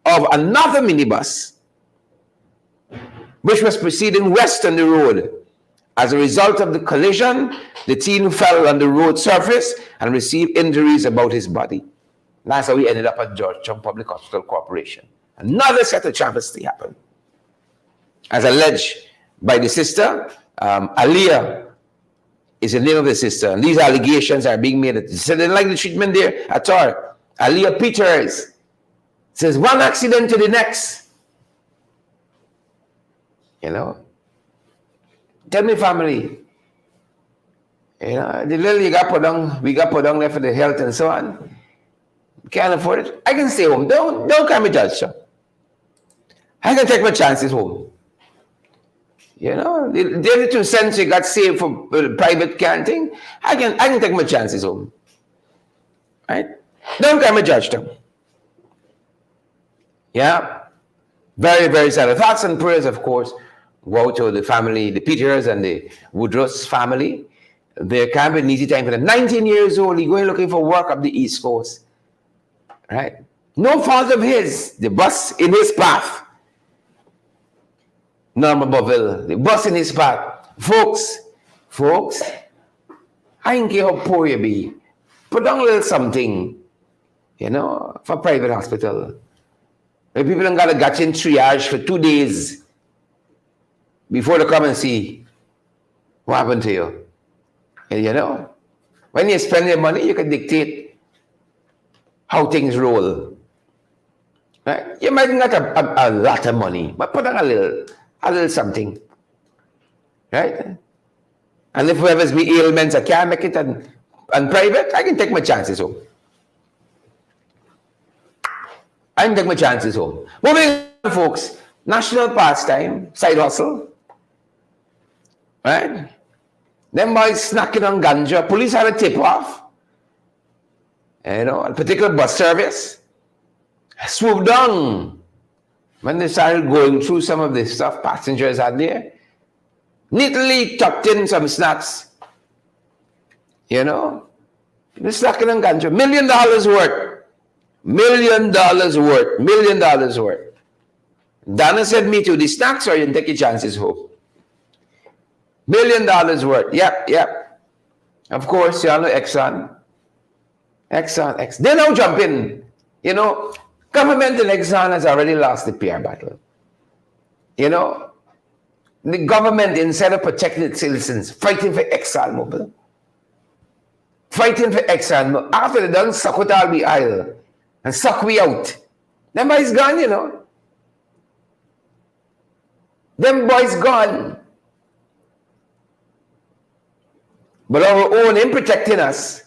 of another minibus, which was proceeding west on the road. As a result of the collision, the teen fell on the road surface and received injuries about his body. That's how he ended up at Georgetown Public Hospital Corporation. Another set of travesty happened. As alleged by the sister, Aliyah is the name of the sister, and these allegations are being made. She said they didn't like the treatment there at all. Aliyah Peters says one accident to the next. Tell me, family. The little we got put down there for the health and so on. Can't afford it. I can stay home. Don't come and judge, sir. I can take my chances home. The 2 cents you got saved for private canting, I can take my chances home. Right? Don't come and judge them. Yeah. Very, very sad. Thoughts and prayers, of course, go to the family, the Peters and the Woodruss family. There can't be an easy time for them. 19 years old, he's going looking for work up the East Coast. Right? No fault of his. The bus in his path. Norma Boville, the bus in his path. Folks, I don't care how poor you be. Put down a little something, for private hospital. Where people don't got to get in triage for 2 days before they come and see what happened to you. And when you spend your money, you can dictate how things roll. Right? You might not have a lot of money, but put on a little something. Right? And if whoever's be ailments, I can't make it and private, I can take my chances home. I can take my chances home. Moving on, folks. National pastime, side hustle. Right? Them boys snacking on ganja. Police had a tip-off. A particular bus service swooped down when they started going through some of the stuff passengers had there. Neatly tucked in some snacks. They're snacking on ganja. $1 million worth. $1 million worth. Donna said, me too. The snacks or you can take your chances home. $1 million worth. Yep. Of course, Exxon. They now jump in. Government in Exxon has already lost the PR battle. The government, instead of protecting its citizens, fighting for ExxonMobil. After they done suck with all the oil and suck we out. Them boys gone, Them boys gone. But our own in protecting us.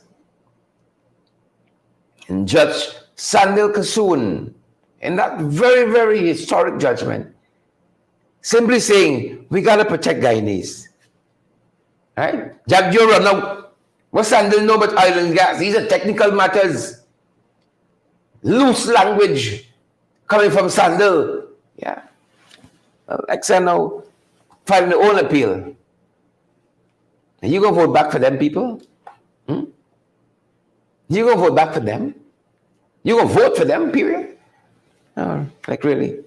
And Judge Sandil Kasoon, in that very, very historic judgment, simply saying, we got to protect Guyanese. Right? Jack Joe run out. What Sandal know about oil and gas? These are technical matters. Loose language coming from Sandal. Yeah. Well, Exa now filing their own appeal. Are you going to vote back for them, people? You going to vote back for them? You going to vote for them, period? Oh, like really?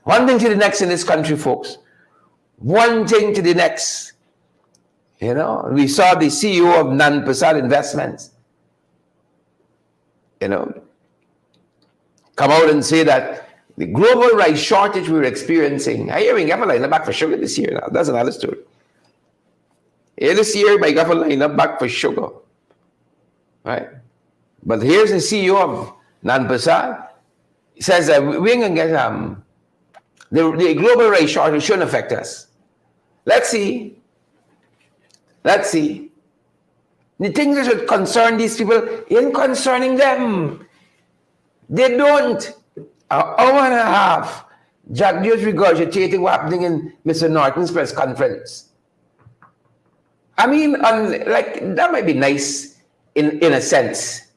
One thing to the next in this country, folks. One thing to the next. You know, we saw the CEO of Non-Persad Investments, you know, come out and say that the global rice shortage we're experiencing, I hear we have a line up back for sugar this year now. That's another story. Yeah, this year, we have a line up back for sugar. Right? But here's the CEO of Non-Persad. He says that we ain't going to get the global rice shortage shouldn't affect us. Let's see. Let's see. The things that should concern these people ain't concerning them. They don't. An hour and a half, Jack Jones regurgitating what's happening in Mr. Norton's press conference. I mean, like, that might be nice in a sense.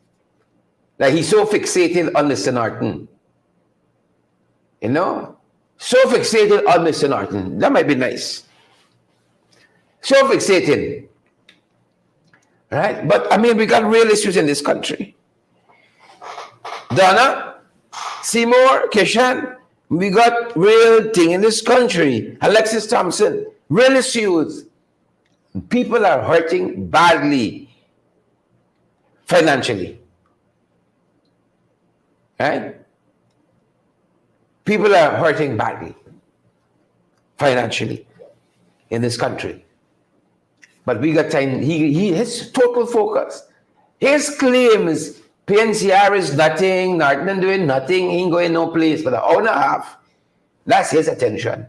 That he's so fixated on Mr. Norton. You know? So fixated on Mr. Norton. That might be nice. So fixated. Right? But, I mean, we got real issues in this country. Donna, Seymour, Keshan, we got real thing in this country. Alexis Thompson, real issues. People are hurting badly financially. Right? People are hurting badly financially in this country. But we got time. His total focus. His claim is PNCR is nothing, Norton doing nothing, he ain't going no place for an hour and a half. That's his attention.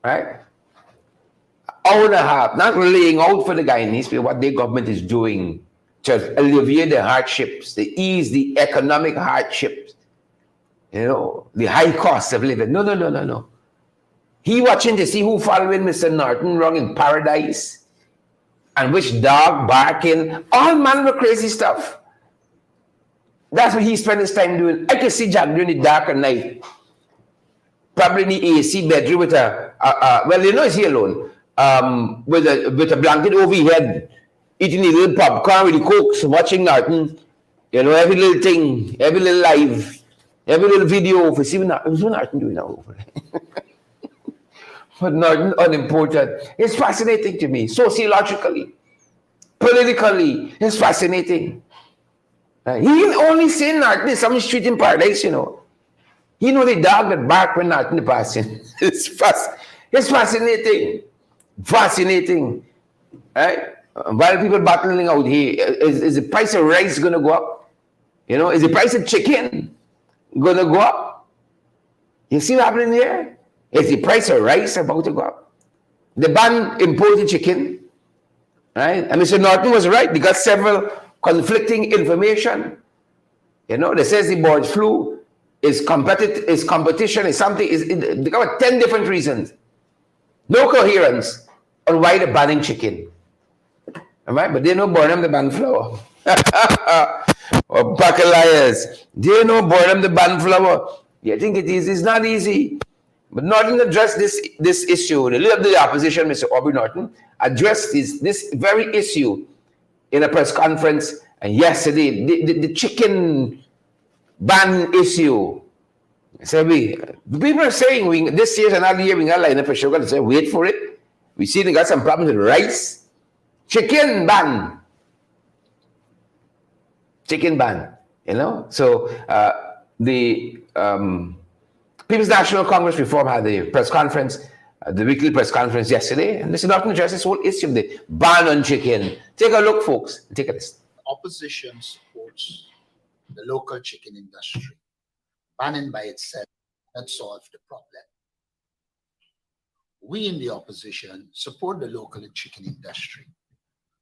Right? Hour and a half, not laying out for the Guyanese people what their government is doing to alleviate the hardships, to ease the economic hardships, you know, the high cost of living. No. He watching to see who following Mr. Norton wrong in paradise and which dog barking, all manner of crazy stuff. That's what he spent his time doing. I can see Jack during the dark at night, probably in the AC bedroom with well, you know, he's here alone, with a blanket over his head, eating a little popcorn with the cokes, watching Norton, you know, every little thing, every little live, every little video, for see what Norton doing now. But Norton unimportant. It's fascinating to me, sociologically, politically, it's fascinating. He only seen Norton in some street in paradise, you know. He know the dog that bark when Norton is passing. It's fascinating. Fascinating. Right? While people battling out here, is the price of rice going to go up? You know, is the price of chicken going to go up? You see what happening here? Is the price of rice about to go up? The ban imported chicken, right? And Mr. Norton was right. They got several conflicting information. You know, they says the bird flu is competition, is something, they got 10 different reasons. No coherence on why they're banning chicken. All right? But they know Burnham the ban flour. Or pack of liars. They know Burnham the ban flour. You think it is? It's not easy. But Norton addressed this issue. The leader of the opposition, Mr. Aubrey Norton, addressed this very issue in a press conference yesterday. The chicken ban issue. So people are saying this year's another year we got line up for sugar. They say wait for it. We see they got some problems with rice. Chicken ban. Chicken ban. You know? So the People's National Congress Reform had the press conference, the weekly press conference yesterday, and Mr. Norton addressed this whole issue of the ban on chicken. Take a look, folks. Take a listen. Opposition supports the local chicken industry. Banning by itself not solve the problem. We in the opposition support the local chicken industry.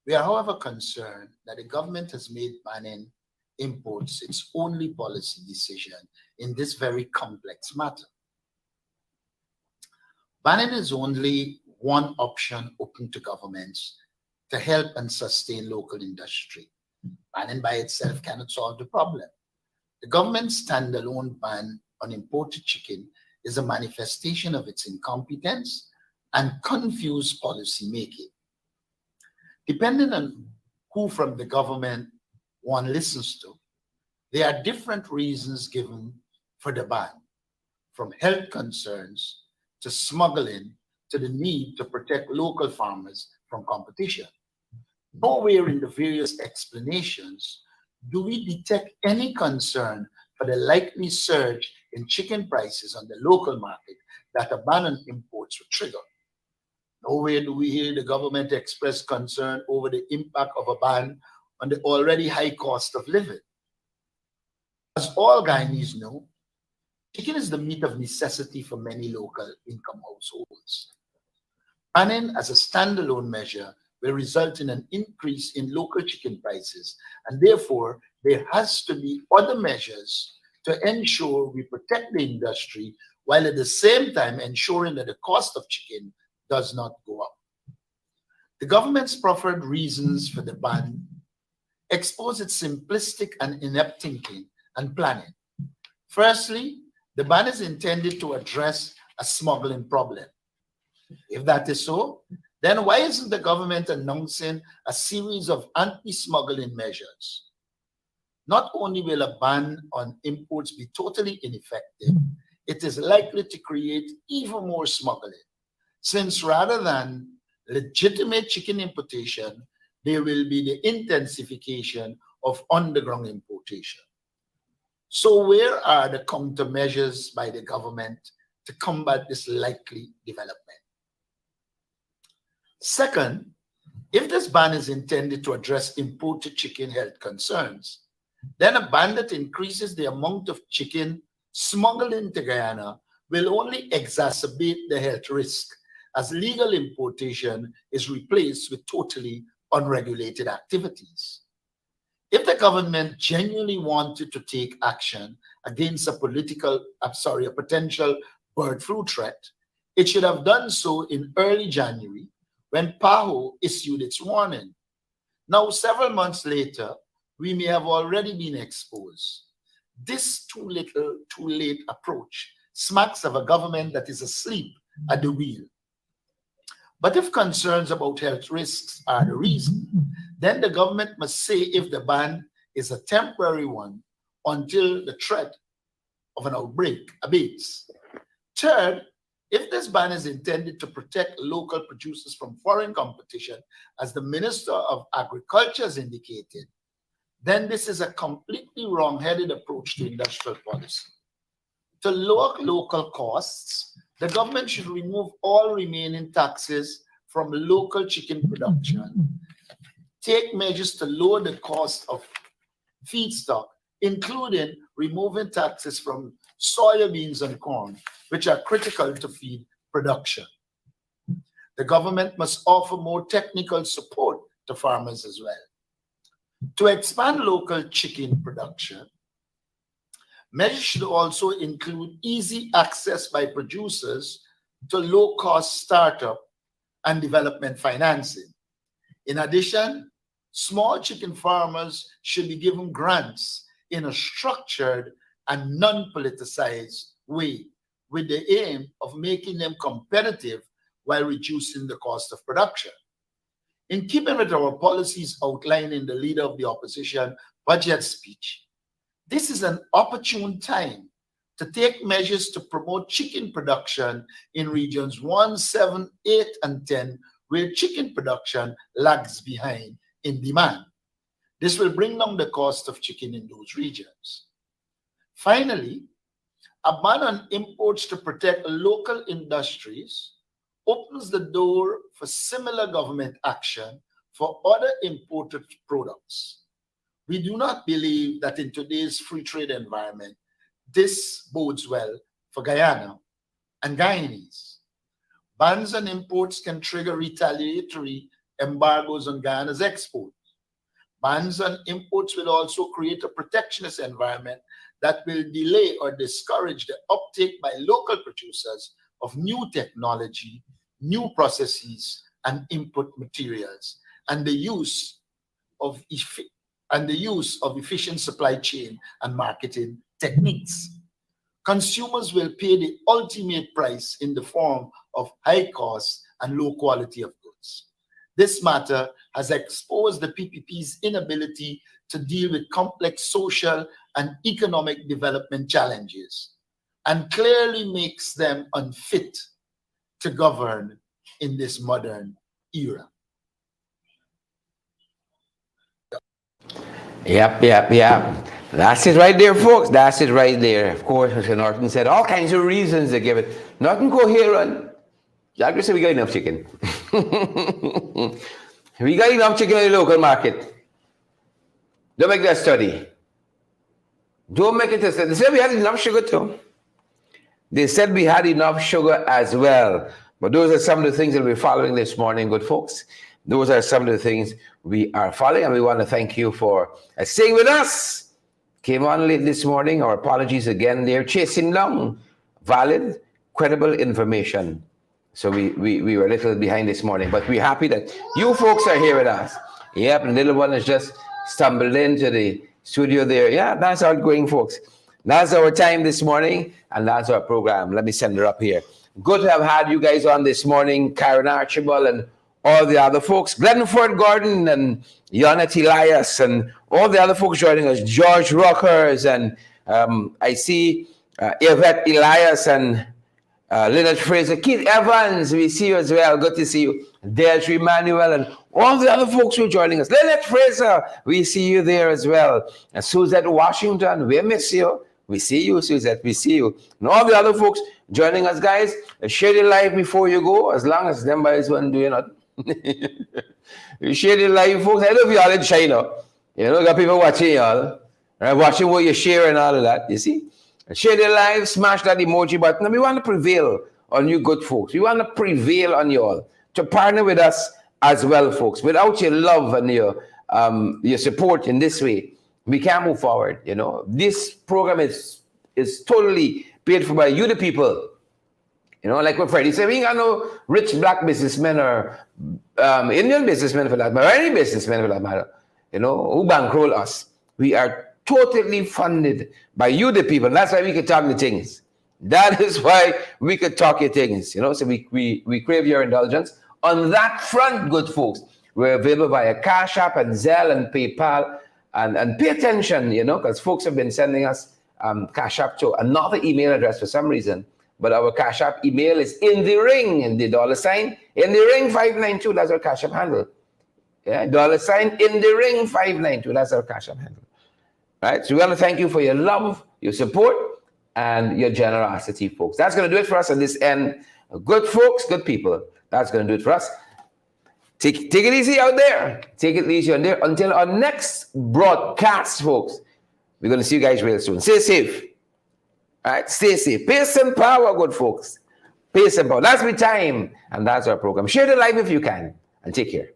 We are, however, concerned that the government has made banning imports its only policy decision in this very complex matter. Banning is only one option open to governments to help and sustain local industry. Banning by itself cannot solve the problem. The government's standalone ban on imported chicken is a manifestation of its incompetence and confused policy making. Depending on who from the government one listens to, there are different reasons given for the ban, from health concerns to smuggling to the need to protect local farmers from competition. Nowhere in the various explanations do we detect any concern for the likely surge in chicken prices on the local market that a ban on imports would trigger. Nowhere do we hear the government express concern over the impact of a ban on the already high cost of living. As all Guyanese know, chicken is the meat of necessity for many local income households. Banning as a standalone measure will result in an increase in local chicken prices, and therefore there has to be other measures to ensure we protect the industry while at the same time ensuring that the cost of chicken does not go up. The government's proffered reasons for the ban expose its simplistic and inept thinking and planning. Firstly, the ban is intended to address a smuggling problem. If that is so, then why isn't the government announcing a series of anti-smuggling measures? Not only will a ban on imports be totally ineffective, it is likely to create even more smuggling, since rather than legitimate chicken importation, there will be the intensification of underground importation. So where are the countermeasures by the government to combat this likely development? Second, if this ban is intended to address imported chicken health concerns, then a ban that increases the amount of chicken smuggled into Guyana will only exacerbate the health risk, as legal importation is replaced with totally unregulated activities. If the government genuinely wanted to take action against a potential bird flu threat, it should have done so in early January when PAHO issued its warning. Now, several months later, we may have already been exposed. This too little, too late approach smacks of a government that is asleep at the wheel. But if concerns about health risks are the reason, then the government must say if the ban is a temporary one until the threat of an outbreak abates. Third, if this ban is intended to protect local producers from foreign competition, as the Minister of Agriculture has indicated, then this is a completely wrong-headed approach to industrial policy. To lower local costs, the government should remove all remaining taxes from local chicken production, take measures to lower the cost of feedstock, including removing taxes from soybeans and corn, which are critical to feed production. The government must offer more technical support to farmers as well. To expand local chicken production, measures should also include easy access by producers to low-cost startup and development financing. In addition, small chicken farmers should be given grants in a structured and non-politicized way, with the aim of making them competitive while reducing the cost of production. In keeping with our policies outlined in the Leader of the Opposition budget speech, this is an opportune time to take measures to promote chicken production in regions 1, 7, 8, and 10, where chicken production lags behind in demand. This will bring down the cost of chicken in those regions. Finally, a ban on imports to protect local industries opens the door for similar government action for other imported products. We do not believe that in today's free trade environment, this bodes well for Guyana and Guyanese. Bans on imports can trigger retaliatory embargoes on Guyana's exports. Bans on imports will also create a protectionist environment that will delay or discourage the uptake by local producers of new technology, new processes, and input materials, and the use of efficient supply chain and marketing techniques. Consumers will pay the ultimate price in the form of high cost and low quality of goods. This matter has exposed the PPP's inability to deal with complex social and economic development challenges and clearly makes them unfit to govern in this modern era. Yep. That's it right there, folks. That's it right there. Of course, Mr. Norton said all kinds of reasons to give it. Nothing coherent. Jack said we got enough chicken. We got enough chicken in the local market. Don't make that study. Don't make it a study. They said we had enough sugar too. They said we had enough sugar as well. But those are some of the things that we're following this morning, good folks. Those are some of the things we are following, and we want to thank you for staying with us. Came on late this morning. Our apologies again. They're chasing down valid, credible information. So we were a little behind this morning, but we're happy that you folks are here with us. Yep, and the little one has just stumbled into the studio there. Yeah, that's how it's going, folks. That's our time this morning, and that's our program. Let me send her up here. Good to have had you guys on this morning, Karen Archibald and all the other folks, Glenford Gordon and Yonet Elias and all the other folks joining us, George Rockers, and I see Yvette Elias and Leonard Fraser, Keith Evans, we see you as well. Good to see you. Deirdre Emmanuel and all the other folks who are joining us. Leonard Fraser, we see you there as well. And Suzette Washington, we miss you. We see you, Suzette, we see you. And all the other folks joining us, guys. Share the live before you go, as long as them guys won't do it. You share the live, folks. I love you all in China. You know, got people watching y'all. Right? Watching what you share and all of that, you see? Share the live, smash that emoji button. And we want to prevail on you good folks. We want to prevail on you all to partner with us as well, folks. Without your love and your support in this way, we can't move forward. You know, this program is totally paid for by you, the people. You know, like what Freddie said, we ain't got no rich black businessmen or Indian businessmen for that matter, or any businessmen for that matter, you know, who bankroll us. We are totally funded by you, the people. And that's why we can talk the things. That is why we could talk your things, you know. So we crave your indulgence. On that front, good folks, we're available via Cash App and Zelle and PayPal. And pay attention, you know, because folks have been sending us Cash App to another email address for some reason. But our Cash App email is in the ring, in the $, in the ring 592. That's our Cash App handle. Yeah, $, in the ring 592. That's our Cash App handle. Right? So we want to thank you for your love, your support, and your generosity, folks. That's going to do it for us on this end. Good folks, good people. That's going to do it for us. Take it easy out there. Take it easy out there until our next broadcast, folks. We're going to see you guys real soon. Stay safe. All right? Stay safe. Peace and power, good folks. Peace and power. That's my time, and that's our program. Share the live if you can, and take care.